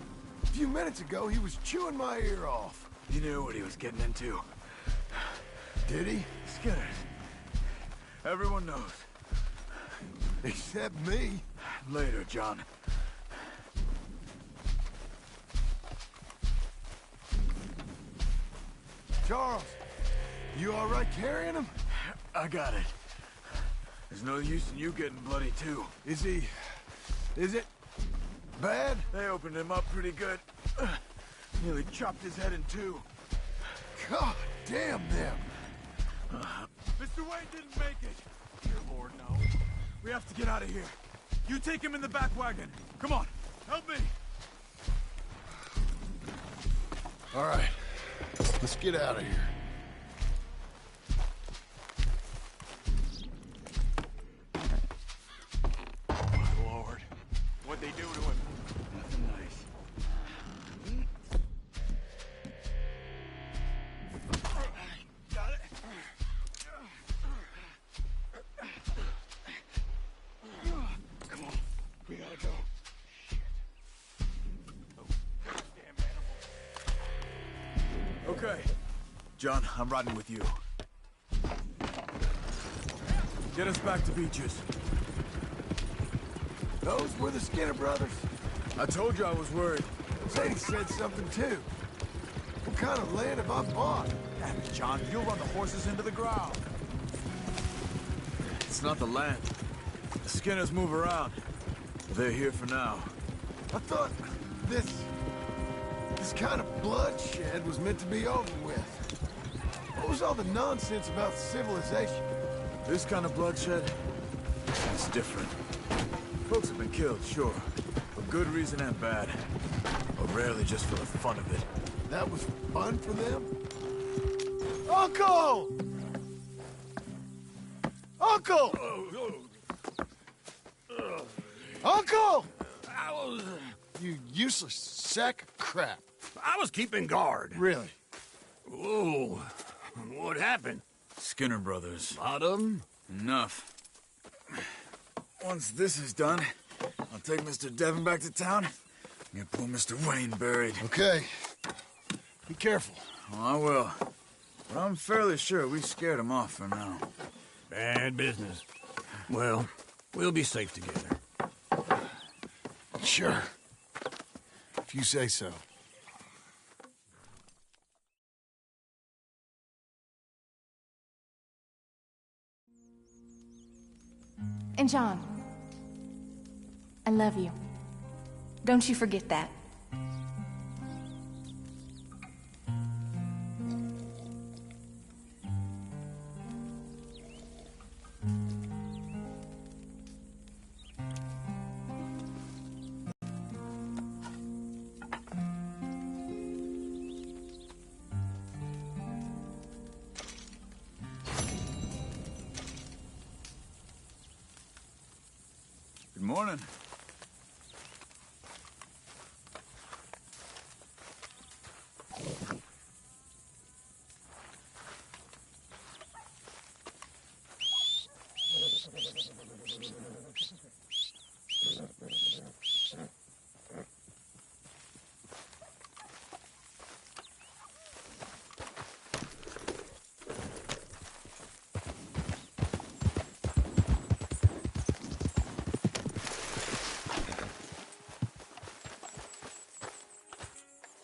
A few minutes ago, he was chewing my ear off. He knew what he was getting into. Did he? Skinner. Everyone knows. Except me. Later, John. Charles, you all right carrying him? I got it. There's no use in you getting bloody, too. Is it bad? They opened him up pretty good. Nearly chopped his head in two. God damn them. Mr. Wayne didn't make it. Dear Lord, no. We have to get out of here. You take him in the back wagon. Come on, help me. All right, let's get out of here. Lord, what'd they do to him? Nothing nice. Got it. Come on, we gotta go. Okay. John, I'm riding with you. Get us back to Beaches. Those were the Skinner brothers. I told you I was worried. Sadie said something too. What kind of land have I bought? Damn it, John, you'll run the horses into the ground. It's not the land. The Skinners move around. They're here for now. I thought this kind of bloodshed was meant to be over with. What was all the nonsense about civilization? This kind of bloodshed is different. Folks have been killed, sure. For good reason and bad. But rarely just for the fun of it. That was fun for them? Uncle! Uncle! Uncle! You useless sack of crap. I was keeping guard. Really? Whoa. What happened? Skinner brothers. Lot of them? Enough. Once this is done, I'll take Mr. Devon back to town and get poor Mr. Wayne buried. Okay. Be careful. Oh, I will. But I'm fairly sure we scared him off for now. Bad business. Well, we'll be safe together. Sure. If you say so. And John, I love you. Don't you forget that. Morning.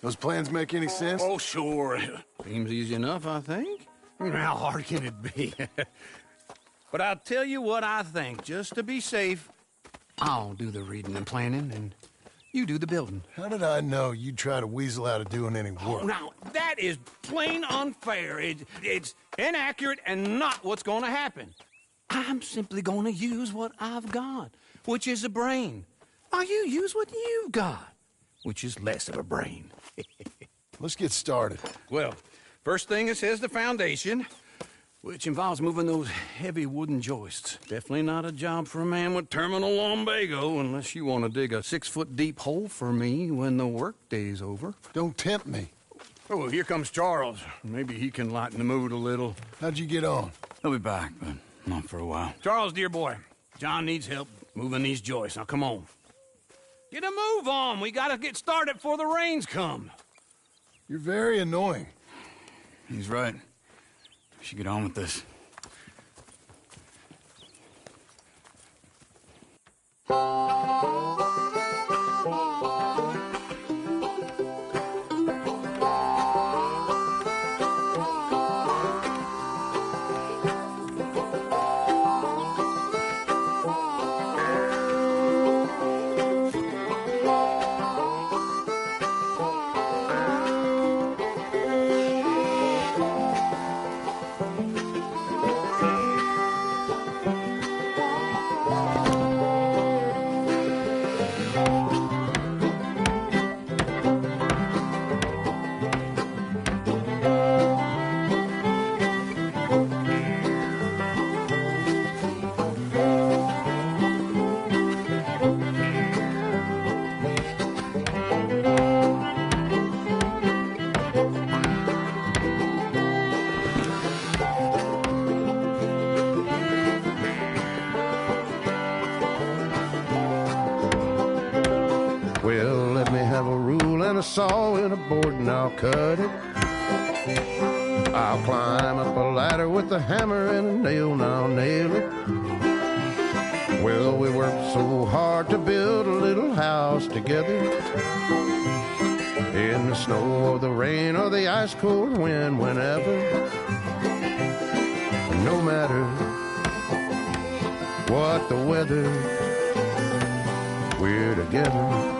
Those plans make any sense? Oh, sure. Seems easy enough, I think. How hard can it be? But I'll tell you what I think, just to be safe. I'll do the reading and planning, and you do the building. How did I know you'd try to weasel out of doing any work? Now, that is plain unfair. It's inaccurate and not what's going to happen. I'm simply going to use what I've got, which is a brain. While you use what you've got, which is less of a brain. Let's get started. Well, first thing it says the foundation, which involves moving those heavy wooden joists. Definitely not a job for a man with terminal lumbago, unless you want to dig a 6-foot deep hole for me when the workday's over. Don't tempt me. Oh, here comes Charles. Maybe he can lighten the mood a little. How'd you get on? He'll be back, but not for a while. Charles, dear boy, John needs help moving these joists. Now, come on. Get a move on. We gotta get started before the rains come. You're very annoying. He's right. We should get on with this. Well, let me have a rule and a saw and a board and I'll cut it. I'll climb up a ladder with a hammer and a nail and I'll nail it. Well, we worked so hard to build a little house together. In the snow or the rain or the ice cold wind, whenever. No matter what the weather, we're together.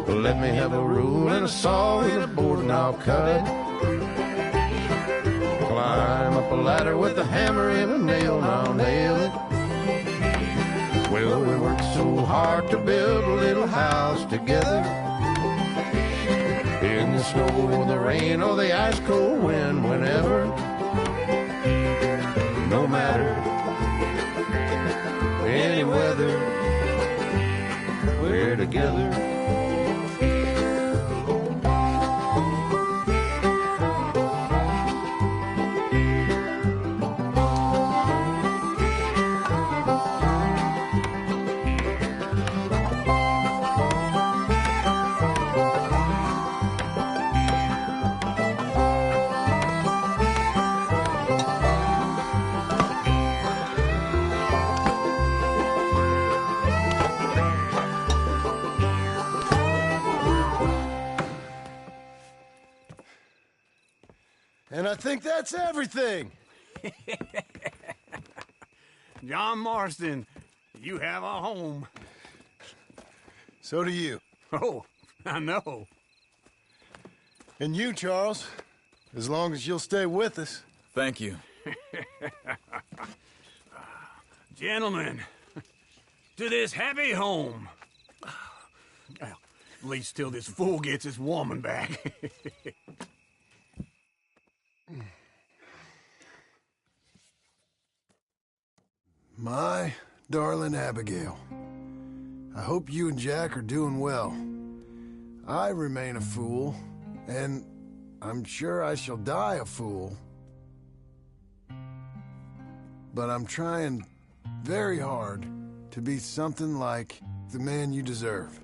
Let me have a rule and a saw and a board and I'll cut it. Climb up a ladder with a hammer and a nail and I'll nail it. Well, we worked so hard to build a little house together. In the snow or the rain or the ice cold wind, whenever. No matter any weather, we're together. And I think that's everything. John Marston, you have a home. So do you. Oh, I know. And you, Charles, as long as you'll stay with us. Thank you. Gentlemen, to this happy home. Well, at least till this fool gets his woman back. My darling Abigail, I hope you and Jack are doing well. I remain a fool, and I'm sure I shall die a fool. But I'm trying very hard to be something like the man you deserve.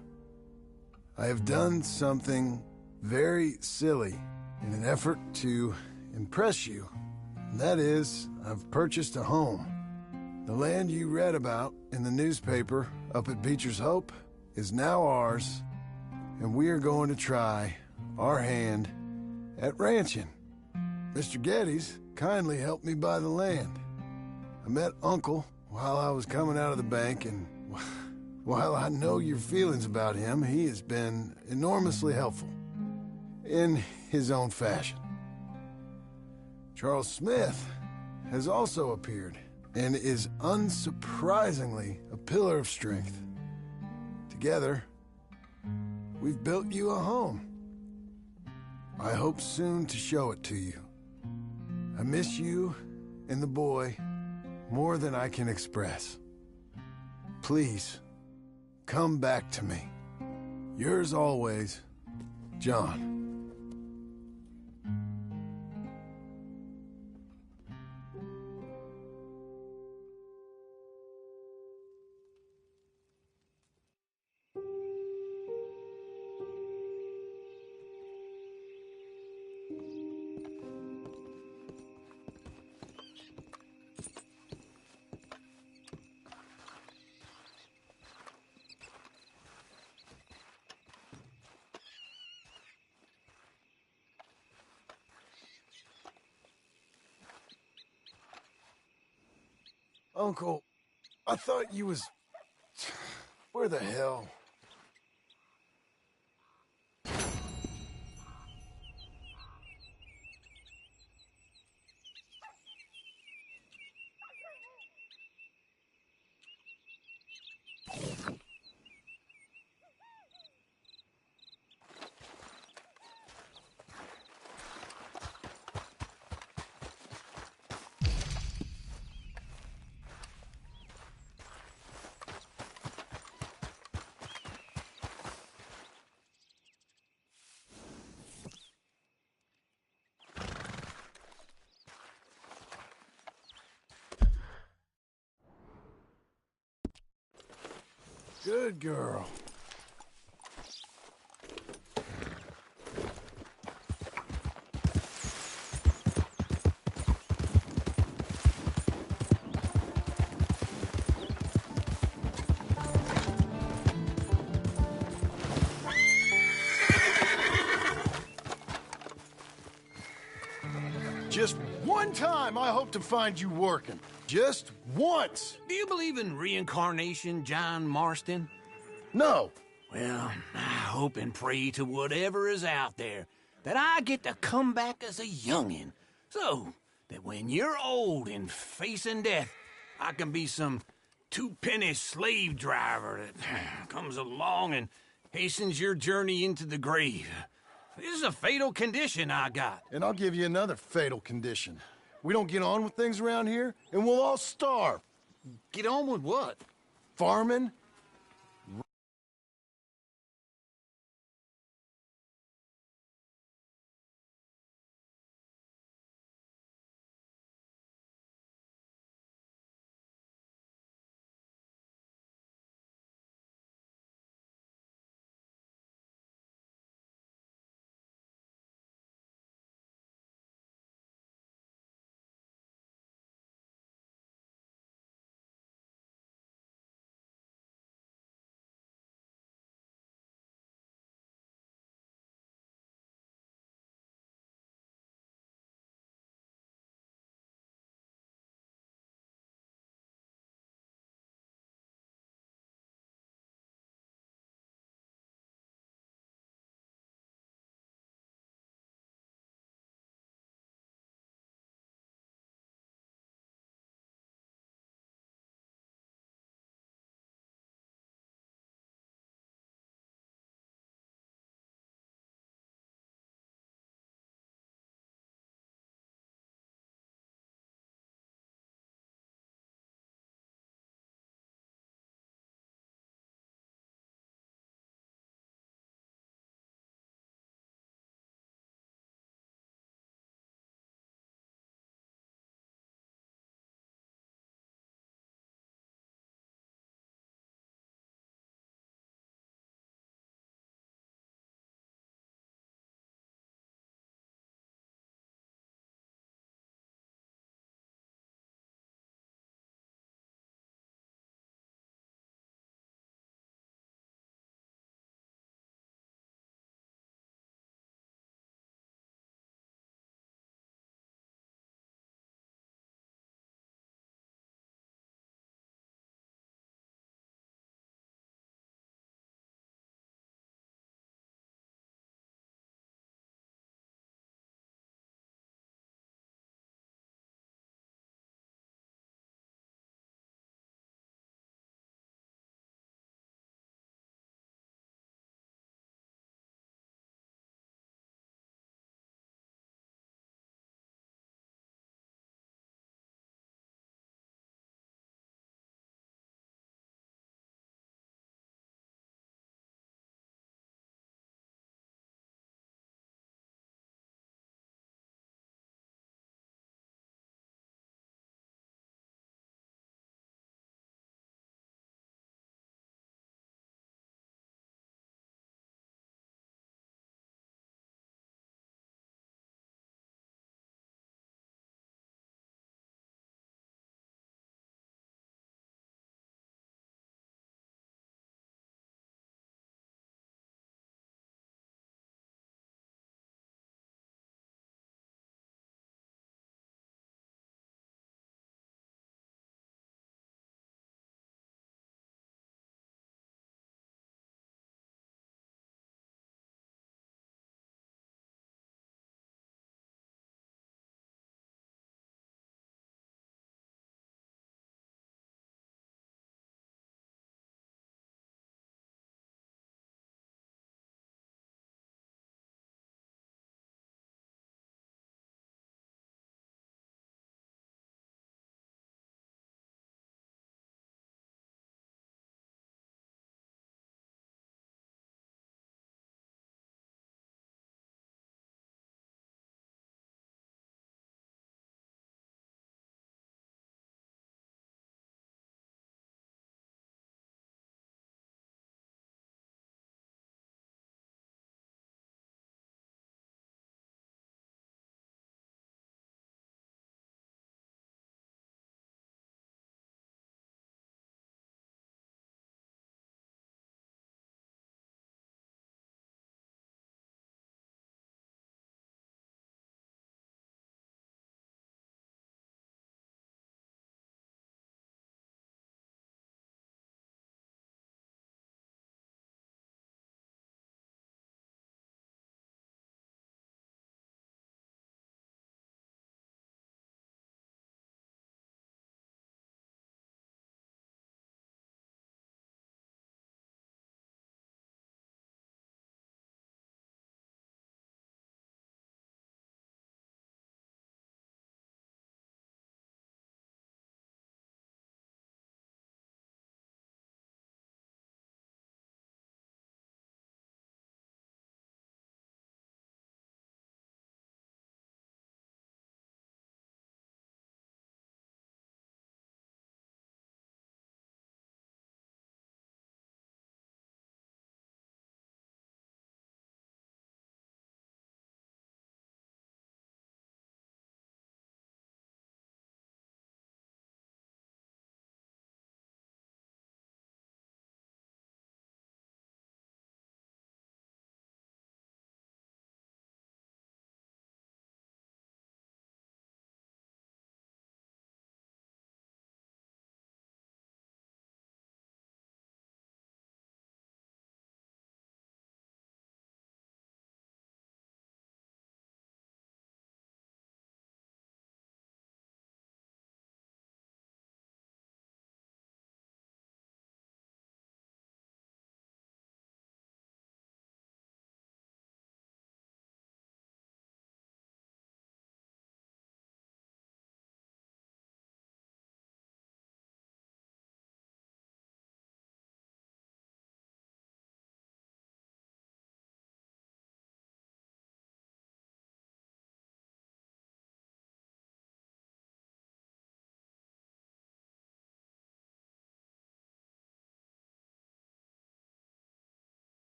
I have done something very silly in an effort to impress you. And that is, I've purchased a home. The land you read about in the newspaper up at Beecher's Hope is now ours, and we are going to try our hand at ranching. Mr. Geddes kindly helped me buy the land. I met Uncle while I was coming out of the bank, and while I know your feelings about him, he has been enormously helpful in his own fashion. Charles Smith has also appeared and is unsurprisingly a pillar of strength. Together, we've built you a home. I hope soon to show it to you. I miss you and the boy more than I can express. Please, come back to me. Yours always, John. Uncle, I thought you was... Where the hell? Good girl. Just one time I hope to find you working. Just once. Do you believe in reincarnation, John Marston? No. Well, I hope and pray to whatever is out there that I get to come back as a youngin', so that when you're old and facing death, I can be some two-penny slave driver that comes along and hastens your journey into the grave. This is a fatal condition I got. And I'll give you another fatal condition. We don't get on with things around here, and we'll all starve. Get on with what? Farming,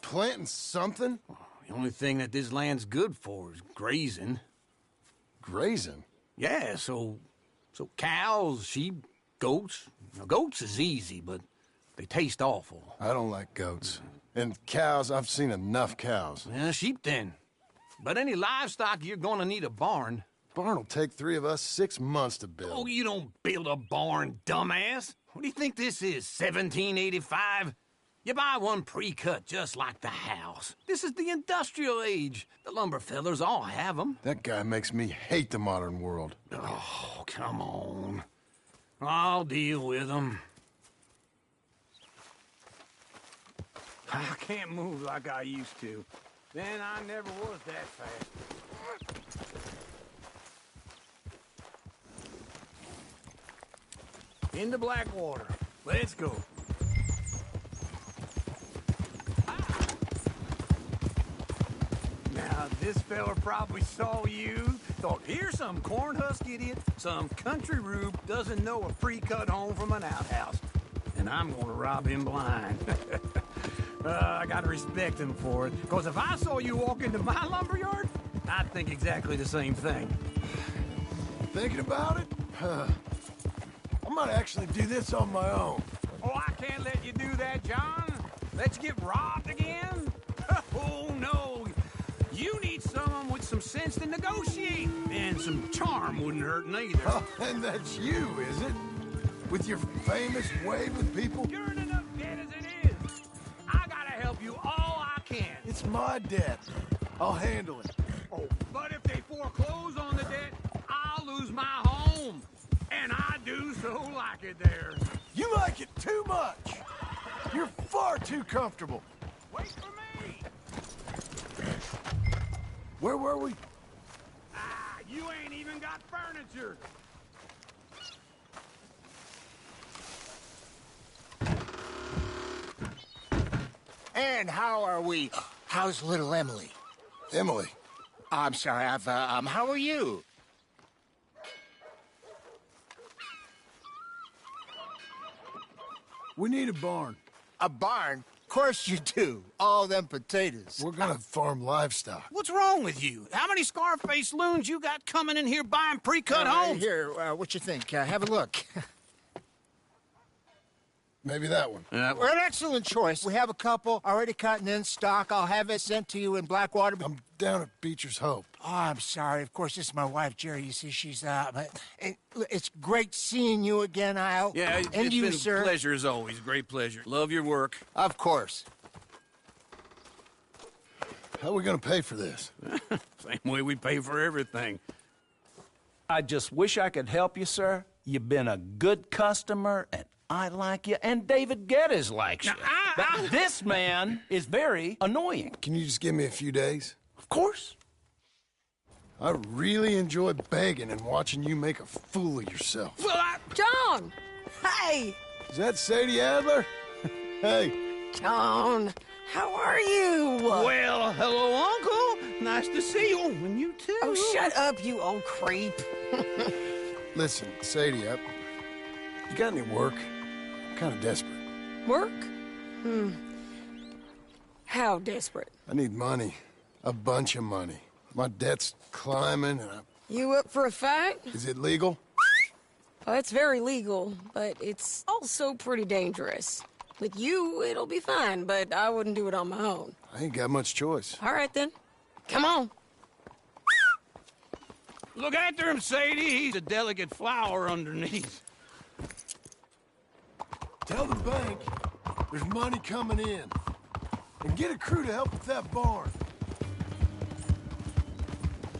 planting something? The only thing that this land's good for is grazing. Grazing? Yeah, so cows, sheep, goats. Now, goats is easy, but they taste awful. I don't like goats. And cows, I've seen enough cows. Yeah, sheep then. But any livestock, you're gonna need a barn. Barn will take 3 of us 6 months to build. Oh, you don't build a barn, dumbass. What do you think this is, 1785? You buy one pre-cut just like the house. This is the industrial age. The lumber fellers all have them. That guy makes me hate the modern world. Oh, come on. I'll deal with them. I can't move like I used to. Then I never was that fast. Into Blackwater. Let's go. Now, this fella probably saw you, thought, here's some cornhusk idiot, some country rube doesn't know a pre-cut home from an outhouse. And I'm gonna rob him blind. I gotta respect him for it, because if I saw you walk into my lumberyard, I'd think exactly the same thing. Thinking about it? I might actually do this on my own. Oh, I can't let you do that, John. Let's get robbed again? Oh, no. You need someone with some sense to negotiate. And some charm wouldn't hurt neither. Oh, and that's you, is it? With your famous way with people? You're in enough debt as it is. I gotta help you all I can. It's my debt. I'll handle it. Oh, but if they foreclose on the debt, I'll lose my home. And I do so like it there. You like it too much. You're far too comfortable. Wait for me. Where were we? Ah, you ain't even got furniture. And how are we? How's little Emily? Emily? I'm sorry, how are you? We need a barn. A barn? Of course you do. All them potatoes. We're gonna farm livestock. What's wrong with you? How many Scarface loons you got coming in here buying pre-cut homes? Here, what you think? Have a look. Maybe that one. We're an excellent choice. We have a couple already cut and in stock. I'll have it sent to you in Blackwater. I'm down at Beecher's Hope. Oh, I'm sorry. Of course, this is my wife, Jerry. You see, she's but it's great seeing you again, Al. Yeah, and it's you, been sir. a pleasure as always. Great pleasure. Love your work. Of course. How are we gonna pay for this? Same way we pay for everything. I just wish I could help you, sir. You've been a good customer, and I like you, and David Geddes likes you. But this man is very annoying. Can you just give me a few days? Of course. I really enjoy begging and watching you make a fool of yourself. John! Hey! Is that Sadie Adler? Hey. John, how are you? Well, hello, Uncle. Nice to see you. And you too. Oh, shut up, you old creep. Listen, Sadie, you got any work? I'm kind of desperate. Work? How desperate? I need money. A bunch of money. My debt's climbing and You up for a fight? Is it legal? Well, it's very legal, but it's also pretty dangerous. With you, it'll be fine, but I wouldn't do it on my own. I ain't got much choice. All right, then. Come on. Look after him, Sadie. He's a delicate flower underneath. Tell the bank there's money coming in. And get a crew to help with that barn.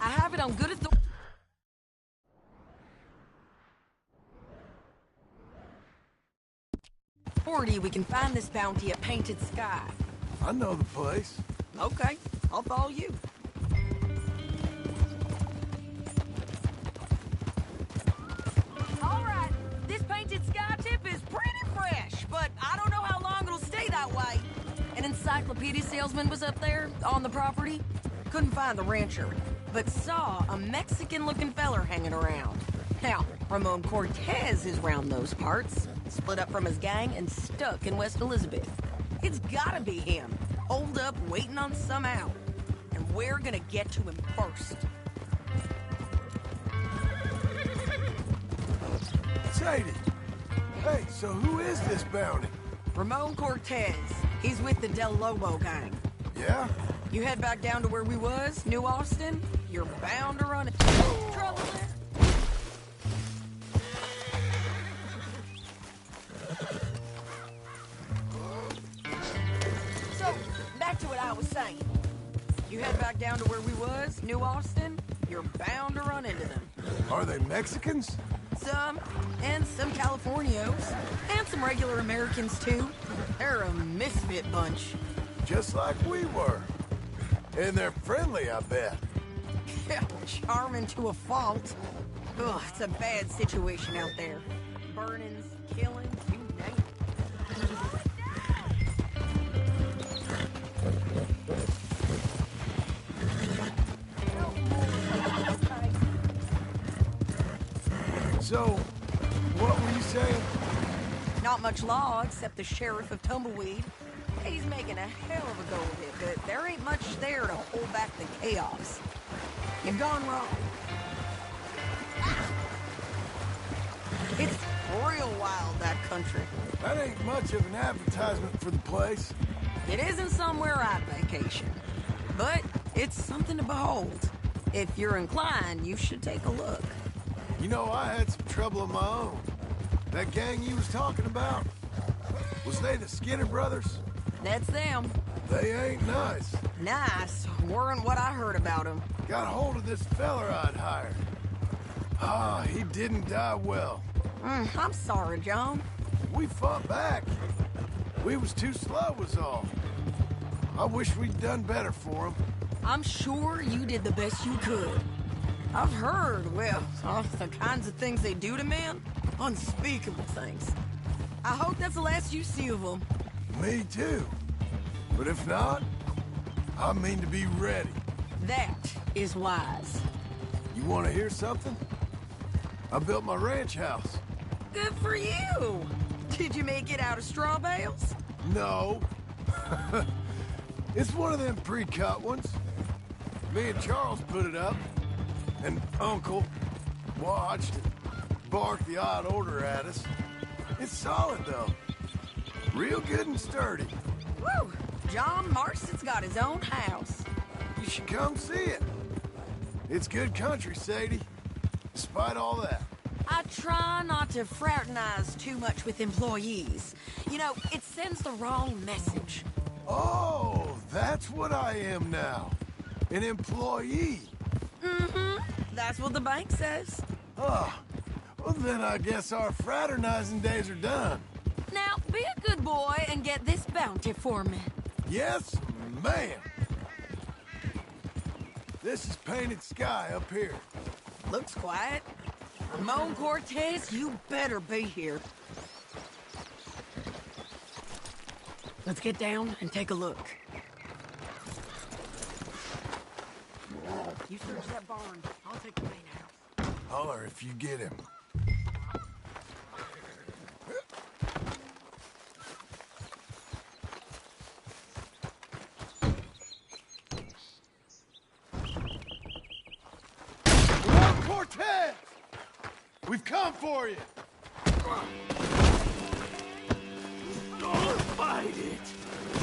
I have it on good authority. We can find this bounty at Painted Sky. I know the place. Okay, I'll follow you. All right, this Painted Sky tip is pretty fresh, but I don't know how long it'll stay that way. An encyclopedia salesman was up there on the property. Couldn't find the rancher, but saw a Mexican-looking feller hanging around. Now, Ramon Cortez is round those parts, split up from his gang and stuck in West Elizabeth. It's gotta be him. holed up waiting on some out. And we're gonna get to him first. Sadie! Hey, so who is this bounty? Ramon Cortez. He's with the Del Lobo gang. Yeah? You head back down to where we was, New Austin, you're bound to run into trouble there. So, back to what I was saying. You head back down to where we was, New Austin, you're bound to run into them. Are they Mexicans? Some, and some Californios, and some regular Americans too. They're a misfit bunch. Just like we were. And they're friendly, I bet. Yeah, charming to a fault. Ugh, it's a bad situation out there. Burnings, killings, you name it. So, what were you saying? Not much law except the sheriff of Tumbleweed. He's making a hell of a go of it, but there ain't much there to hold back the chaos. You've gone wrong. It's real wild, that country. That ain't much of an advertisement for the place. It isn't somewhere I'd vacation, but it's something to behold. If you're inclined, you should take a look. You know, I had some trouble of my own. That gang you was talking about, was they the Skinner brothers? That's them. They ain't nice. Nice weren't what I heard about them. Got hold of this feller I'd hired. Ah, he didn't die well. I'm sorry, John. We fought back. We was too slow was all. I wish we'd done better for him. I'm sure you did the best you could. I've heard, well, the kinds of things they do to men. Unspeakable things. I hope that's the last you see of them. Me too. But if not, I mean to be ready. That is wise. You want to hear something? I built my ranch house. Good for you. Did you make it out of straw bales? No. It's one of them pre-cut ones. Me and Charles put it up. And Uncle watched and barked the odd order at us. It's solid, though. Real good and sturdy. Woo! John Marston's got his own house. You should come see it. It's good country, Sadie. Despite all that. I try not to fraternize too much with employees. You know, it sends the wrong message. Oh, that's what I am now. An employee. Mm-hmm. That's what the bank says. Oh, well then I guess our fraternizing days are done. Now, be a good boy and get this bounty for me. Yes, ma'am. This is Painted Sky up here. Looks quiet. Ramon Cortez, you better be here. Let's get down and take a look. You search that barn. I'll take the main house. Holler if you get him. Ramon Cortez! We've come for you! Don't fight it!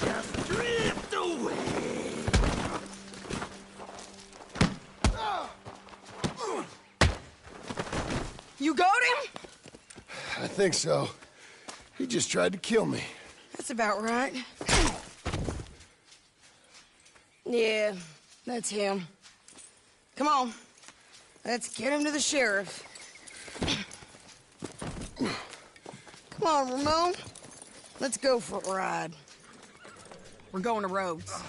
Just drift away! You got him? I think so. He just tried to kill me. That's about right. Yeah, that's him. Come on. Let's get him to the sheriff. Come on, Ramon. Let's go for a ride. We're going to Rhodes.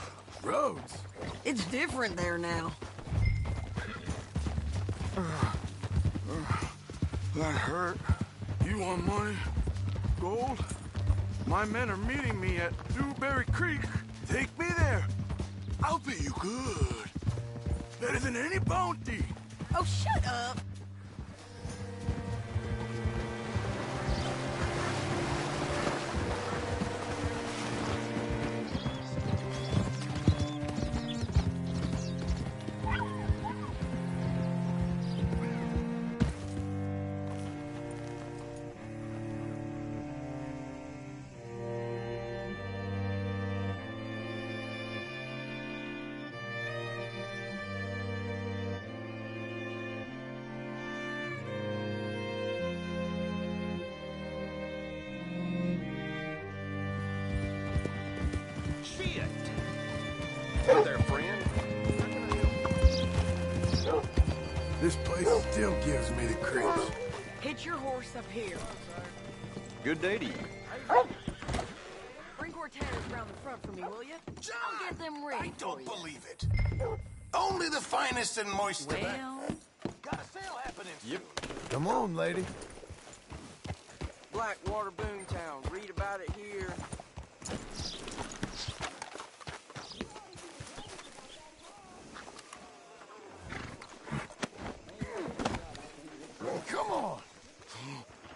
Rhodes? It's different there now. That hurt. You want money? Gold? My men are meeting me at Newberry Creek. Take me there. I'll pay you good. Better than any bounty. Oh, shut up. still gives me the creeps. Hitch your horse up here. Good day to you. Bring Cortez around the front for me, will you? I'll get them ready. I don't believe it. Only the finest and moist tobacco. Got a sale happening. Yep. Come on, lady. Blackwater Boomtown. Read about it here. Come on.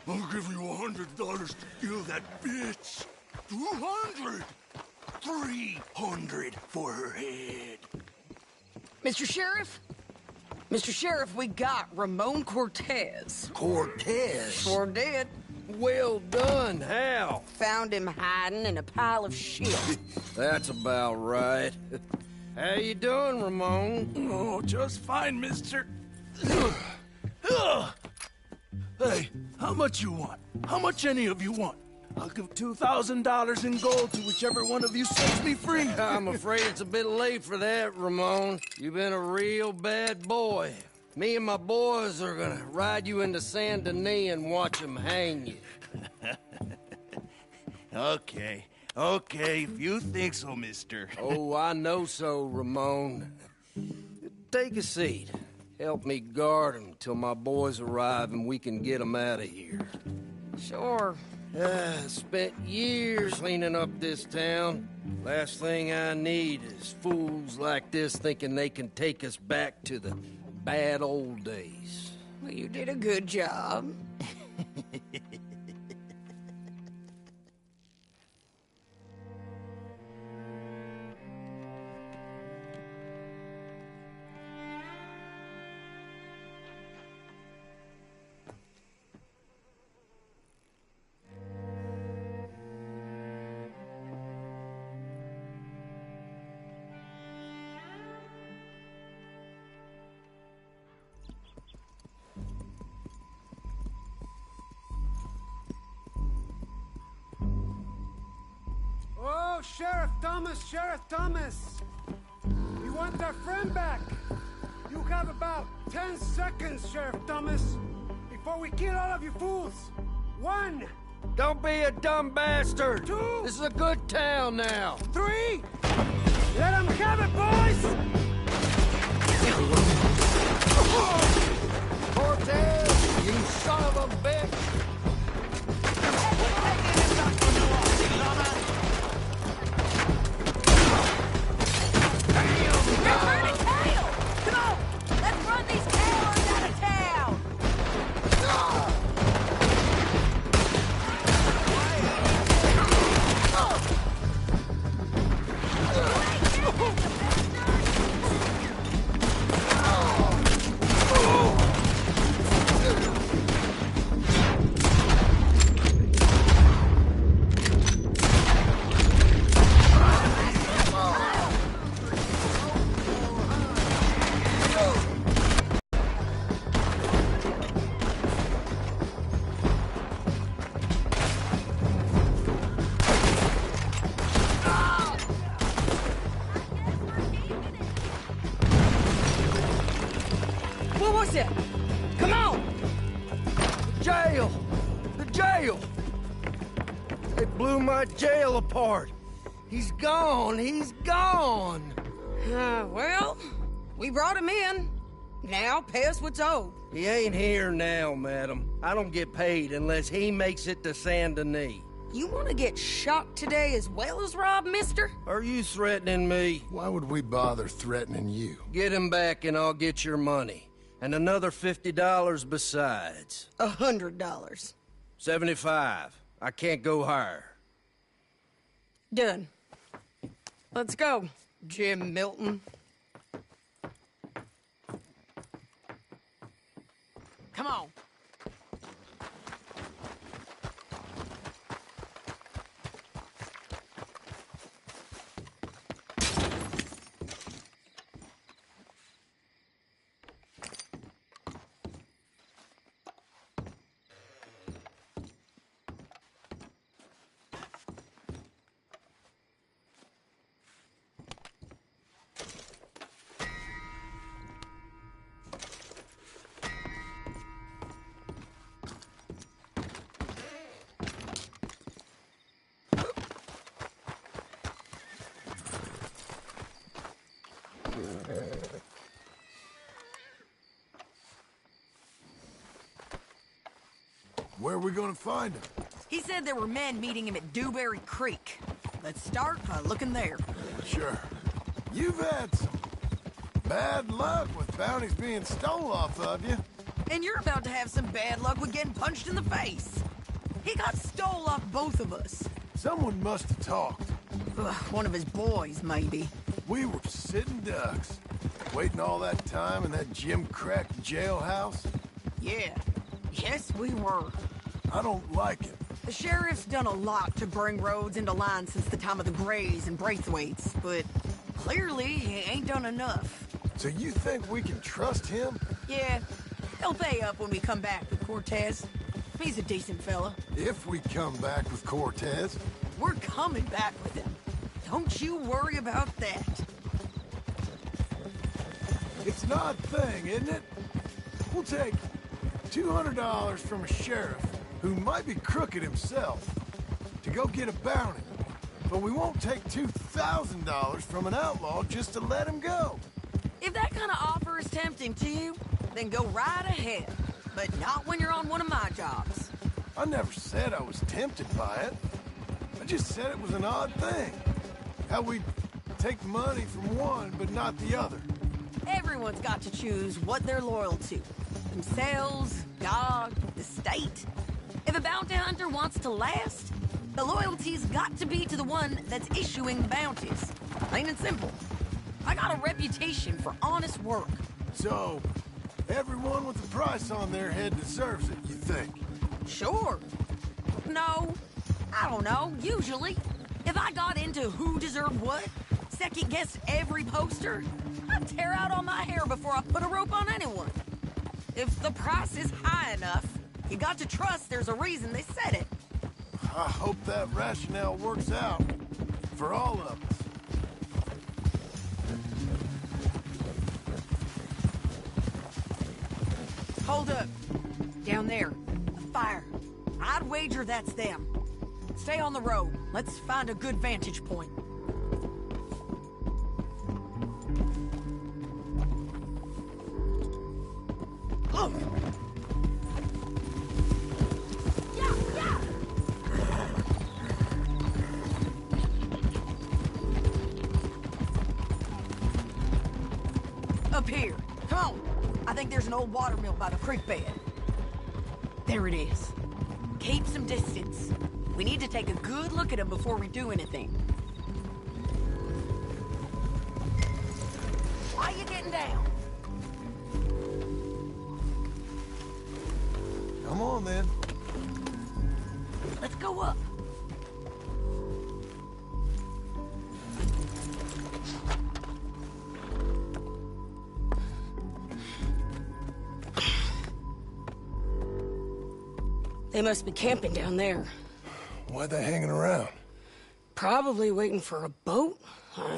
I'll give you $100 to kill that bitch. 200. 300 for her head. Mr. Sheriff? Mr. Sheriff, we got Ramon Cortez. Cortez? Sure did. Well done, Hal. Found him hiding in a pile of shit. That's about right. How you doing, Ramon? Oh, just fine, mister. Hey, how much you want? How much any of you want? I'll give $2,000 in gold to whichever one of you sets me free. I'm afraid it's a bit late for that, Ramon. You've been a real bad boy. Me and my boys are gonna ride you into Saint Denis and watch them hang you. Okay, if you think so, mister. Oh, I know so, Ramon. Take a seat. Help me guard them till my boys arrive and we can get them out of here. Sure. Spent years cleaning up this town. Last thing I need is fools like this thinking they can take us back to the bad old days. Well, you did a good job. Oh, Sheriff Thomas! We want our friend back! You have about 10 seconds, Sheriff Thomas, before we kill all of you fools! 1! Don't be a dumb bastard! 2! This is a good town now! 3! Let them have it, boys! Cortez, you son of a bitch! What was it? Come on! The jail! They blew my jail apart. He's gone! Well, we brought him in. Now pay us what's owed. He ain't here now, madam. I don't get paid unless he makes it to Saint Denis. You want to get shot today as well as rob, mister? Are you threatening me? Why would we bother threatening you? Get him back and I'll get your money. And another $50 besides. $100. 75. I can't go higher. Done. Let's go, Jim Milton. Come on. Where are we gonna find him? He said there were men meeting him at Dewberry Creek. Let's start by looking there. Sure. You've had some bad luck with bounties being stole off of you. And you're about to have some bad luck with getting punched in the face. He got stole off both of us. Someone must have talked. Ugh, one of his boys, maybe. We were sitting ducks, waiting all that time in that gim-crack jailhouse. Yeah. Yes, we were. I don't like it. The sheriff's done a lot to bring roads into line since the time of the Grays and Braithwaites, but clearly he ain't done enough. So you think we can trust him? Yeah, he'll pay up when we come back with Cortez. He's a decent fella. If we come back with Cortez. We're coming back with him. Don't you worry about that. It's an odd thing, isn't it? We'll take $200 from a sheriff who might be crooked himself to go get a bounty. But we won't take $2,000 from an outlaw just to let him go. If that kind of offer is tempting to you, then go right ahead. But not when you're on one of my jobs. I never said I was tempted by it. I just said it was an odd thing. How we take money from one but not the other. Everyone's got to choose what they're loyal to. Themselves, God, the state. If a bounty hunter wants to last, the loyalty's got to be to the one that's issuing the bounties. Plain and simple. I got a reputation for honest work. So, everyone with a price on their head deserves it, you think? Sure. No, I don't know, usually. If I got into who deserved what, second-guessed every poster, I'd tear out all my hair before I put a rope on anyone. If the price is high enough, you got to trust there's a reason they said it. I hope that rationale works out for all of us. Hold up. Down there. A fire. I'd wager that's them. Stay on the road. Let's find a good vantage point. Look! Up here. Come on. I think there's an old water mill by the creek bed. There it is. Keep some distance. We need to take a good look at him before we do anything. Why are you getting down? Come on, then. Let's go up. They must be camping down there. Why are they hanging around? Probably waiting for a boat.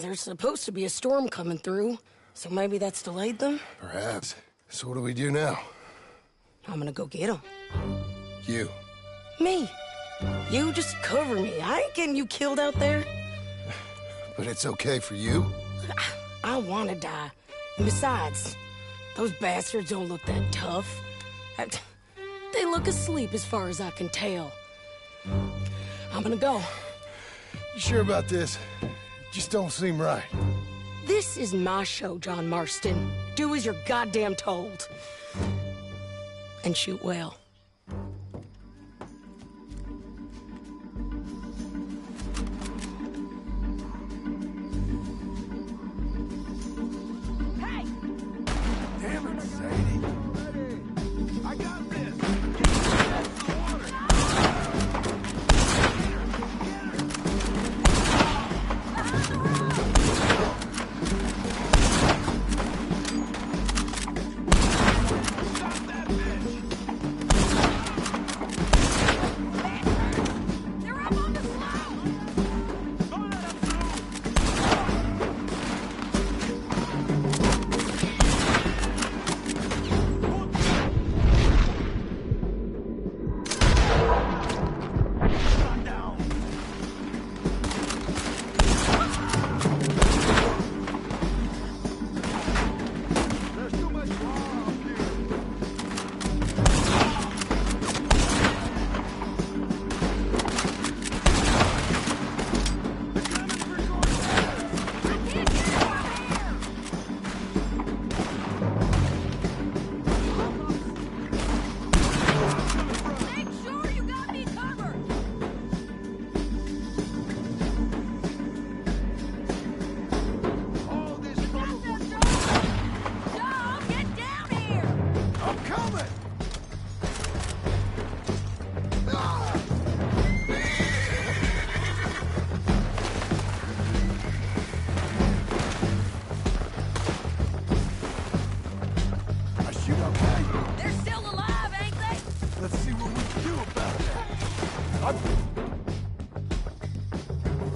There's supposed to be a storm coming through, so maybe that's delayed them? Perhaps. So what do we do now? I'm gonna go get them. You. Me. You just cover me. I ain't getting you killed out there. But it's okay for you? I want to die. And besides, those bastards don't look that tough. They look asleep as far as I can tell. I'm gonna go. You sure about this? Just don't seem right. This is my show, John Marston. Do as you're goddamn told. And shoot well. Hey! Damn it, Sadie. I got this.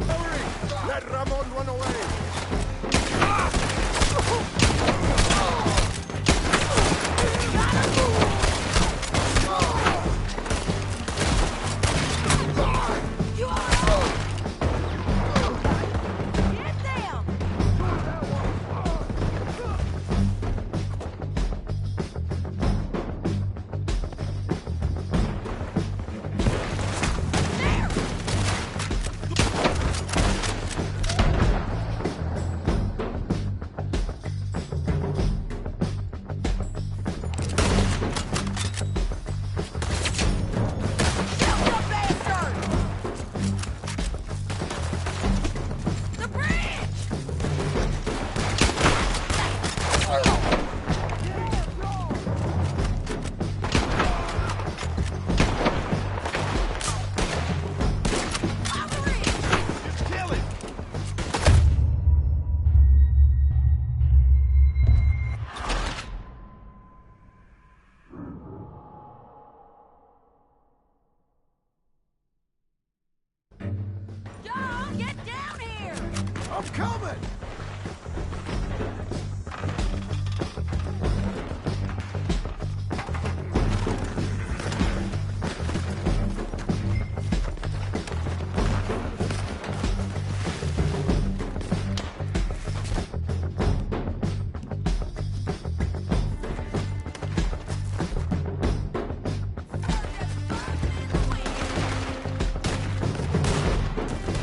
Hurry! Let Ramon run away! You all right? Get down! John, get down here! I'm coming!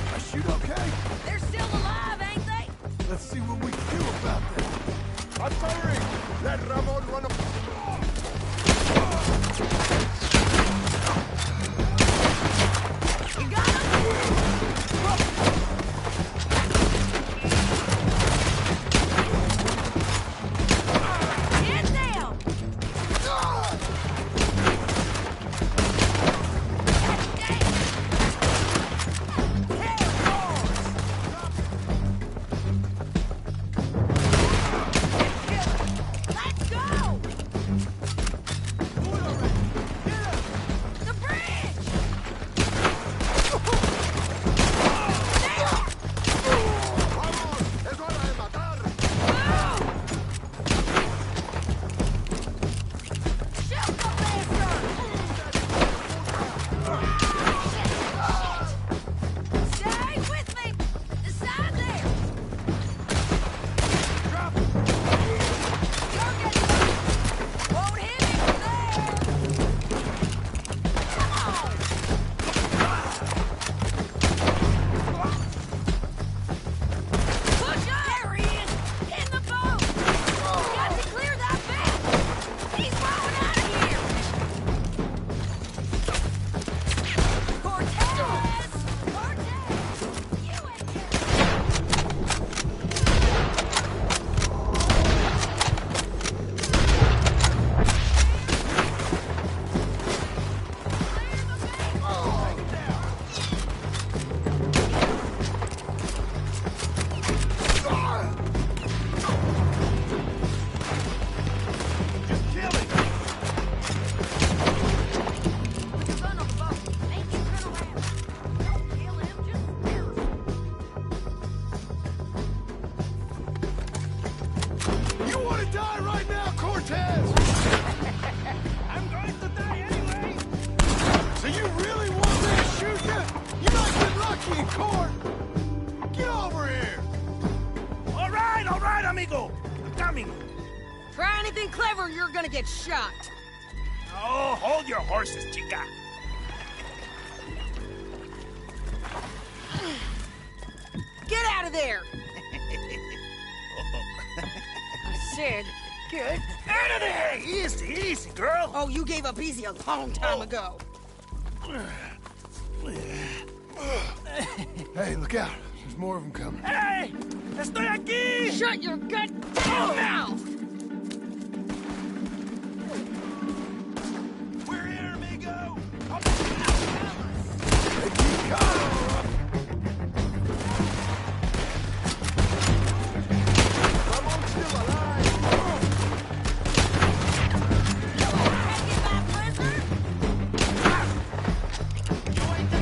I shoot okay? They're still alive, ain't they? Let's see what we can do about that. I'm firing! Let Ramon run away! You got him? Get down! Let's go! The bridge! ¡Es hora de matar! Shoot the bastard! Stay with me! The side there! Drop! You're getting won't hit him from there! Come on! Push up! There he is! In the boat! Got to clear that vent! He's rolling out of here! Cortez! Cortez! You in here! Son of a buck! Ain't you gonna have? Don't kill him, just scare him. You want to die right now, Cortez? I'm going to die anyway! So you really want me to shoot you? You might get lucky in court. Get over here. All right, amigo! I'm coming! Try anything clever, you're gonna get shot. Oh, hold your horses, chica! Get out of there! I said, get Out of there! Easy, easy, girl! Oh, you gave up easy a long time ago. Hey, look out. There's more of them coming. Hey! Estoy aquí! Shut your goddamn mouth! We're here, amigo! They keep coming. Ramon's still alive! Take it back, prisoner! You ain't the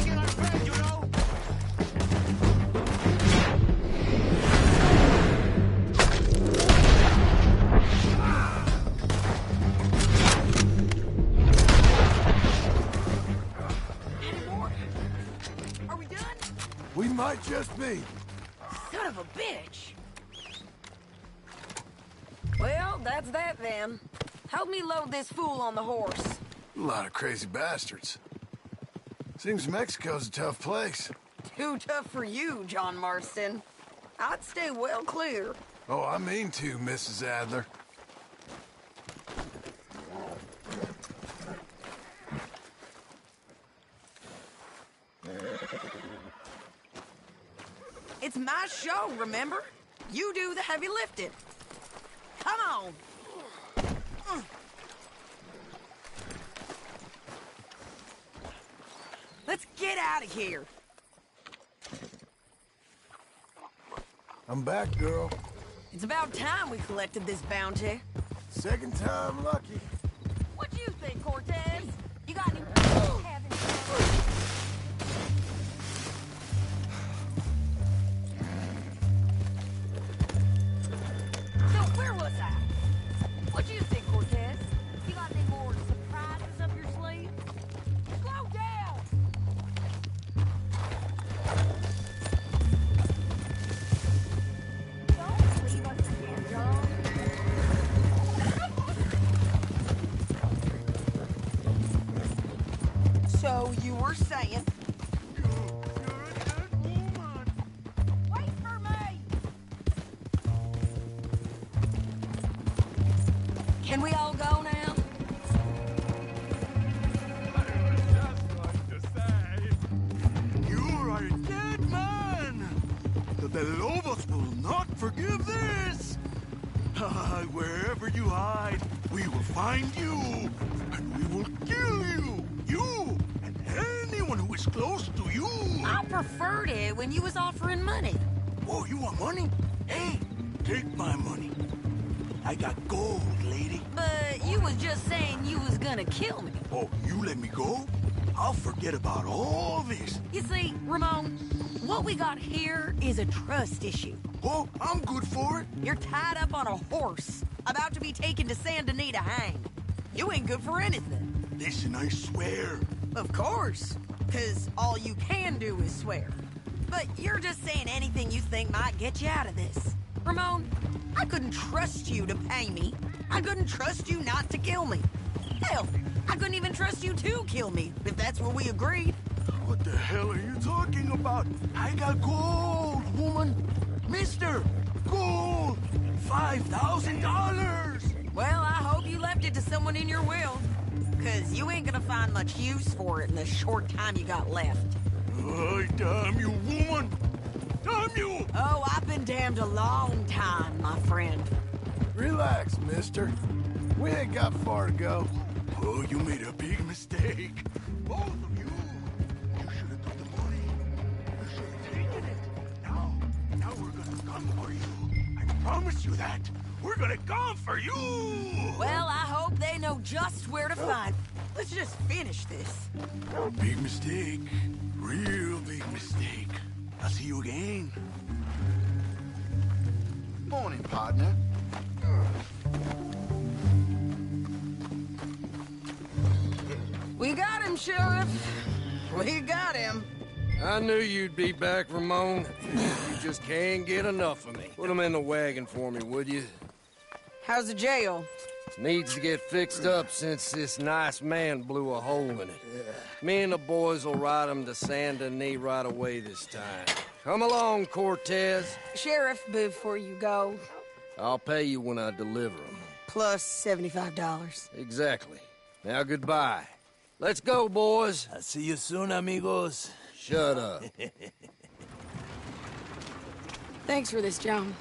We might just be. Son of a bitch! Well, that's that then. Help me load this fool on the horse. A lot of crazy bastards. Seems Mexico's a tough place. Too tough for you, John Marston. I'd stay well clear. Oh, I mean to, Mrs. Adler. It's my show, remember? You do the heavy lifting. Come on. Let's get out of here. I'm back, girl. It's about time we collected this bounty. Second time lucky. What do you think, Cortez? You got any... So where was I? What do you think, Cortez? You got any more surprises up your sleeve? Slow down! Don't leave us again, John. So you were saying... Wait for me! Can we all go now? You are a dead man! The Lobos will not forgive this! Wherever you hide, we will find you, and we will kill you! You and anyone who is close to you! I preferred it when you was offering money. Oh, you want money? Hey, take my money. I got gold, lady. But you was just saying you was gonna kill me. Oh, you let me go? I'll forget about all this. You see, Ramon, what we got here is a trust issue. Oh, I'm good for it. You're tied up on a horse, about to be taken to Saint Denis to hang. You ain't good for anything. Listen, I swear. Of course, because all you can do is swear. But you're just saying anything you think might get you out of this. Ramon, I couldn't trust you to pay me. I couldn't trust you not to kill me. Hell, I couldn't even trust you to kill me, if that's what we agreed. What the hell are you talking about? I got gold, woman. Mister, gold. $5,000. Well, I hope you left it to someone in your will. Because you ain't gonna find much use for it in the short time you got left. Oh, damn you, woman. Damn you! Oh, I've been damned a long time, my friend. Relax, mister. We ain't got far to go. Oh, you made a big mistake. Both of you. You should have took the money. You should have taken it. Now we're gonna come for you. I promise you that. We're gonna come for you! Well, I hope they know just where to find. Let's just finish this. Big mistake. Real big mistake. I'll see you again. Morning, partner. We got him, Sheriff. We got him. I knew you'd be back, Ramon. You just can't get enough of me. Put him in the wagon for me, would you? How's the jail? Needs to get fixed up since this nice man blew a hole in it. Me and the boys will ride him to Saint Denis right away this time. Come along, Cortez. Sheriff, before you go, I'll pay you when I deliver him. plus $75. Exactly. Now, goodbye. Let's go, boys. I'll see you soon, amigos. Shut up. Thanks for this, John.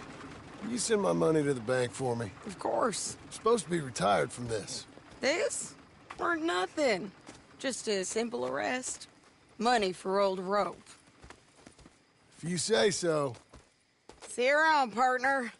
You send my money to the bank for me. Of course. I'm supposed to be retired from this. This? Weren't nothing. Just a simple arrest. Money for old rope. If you say so. See you around, partner.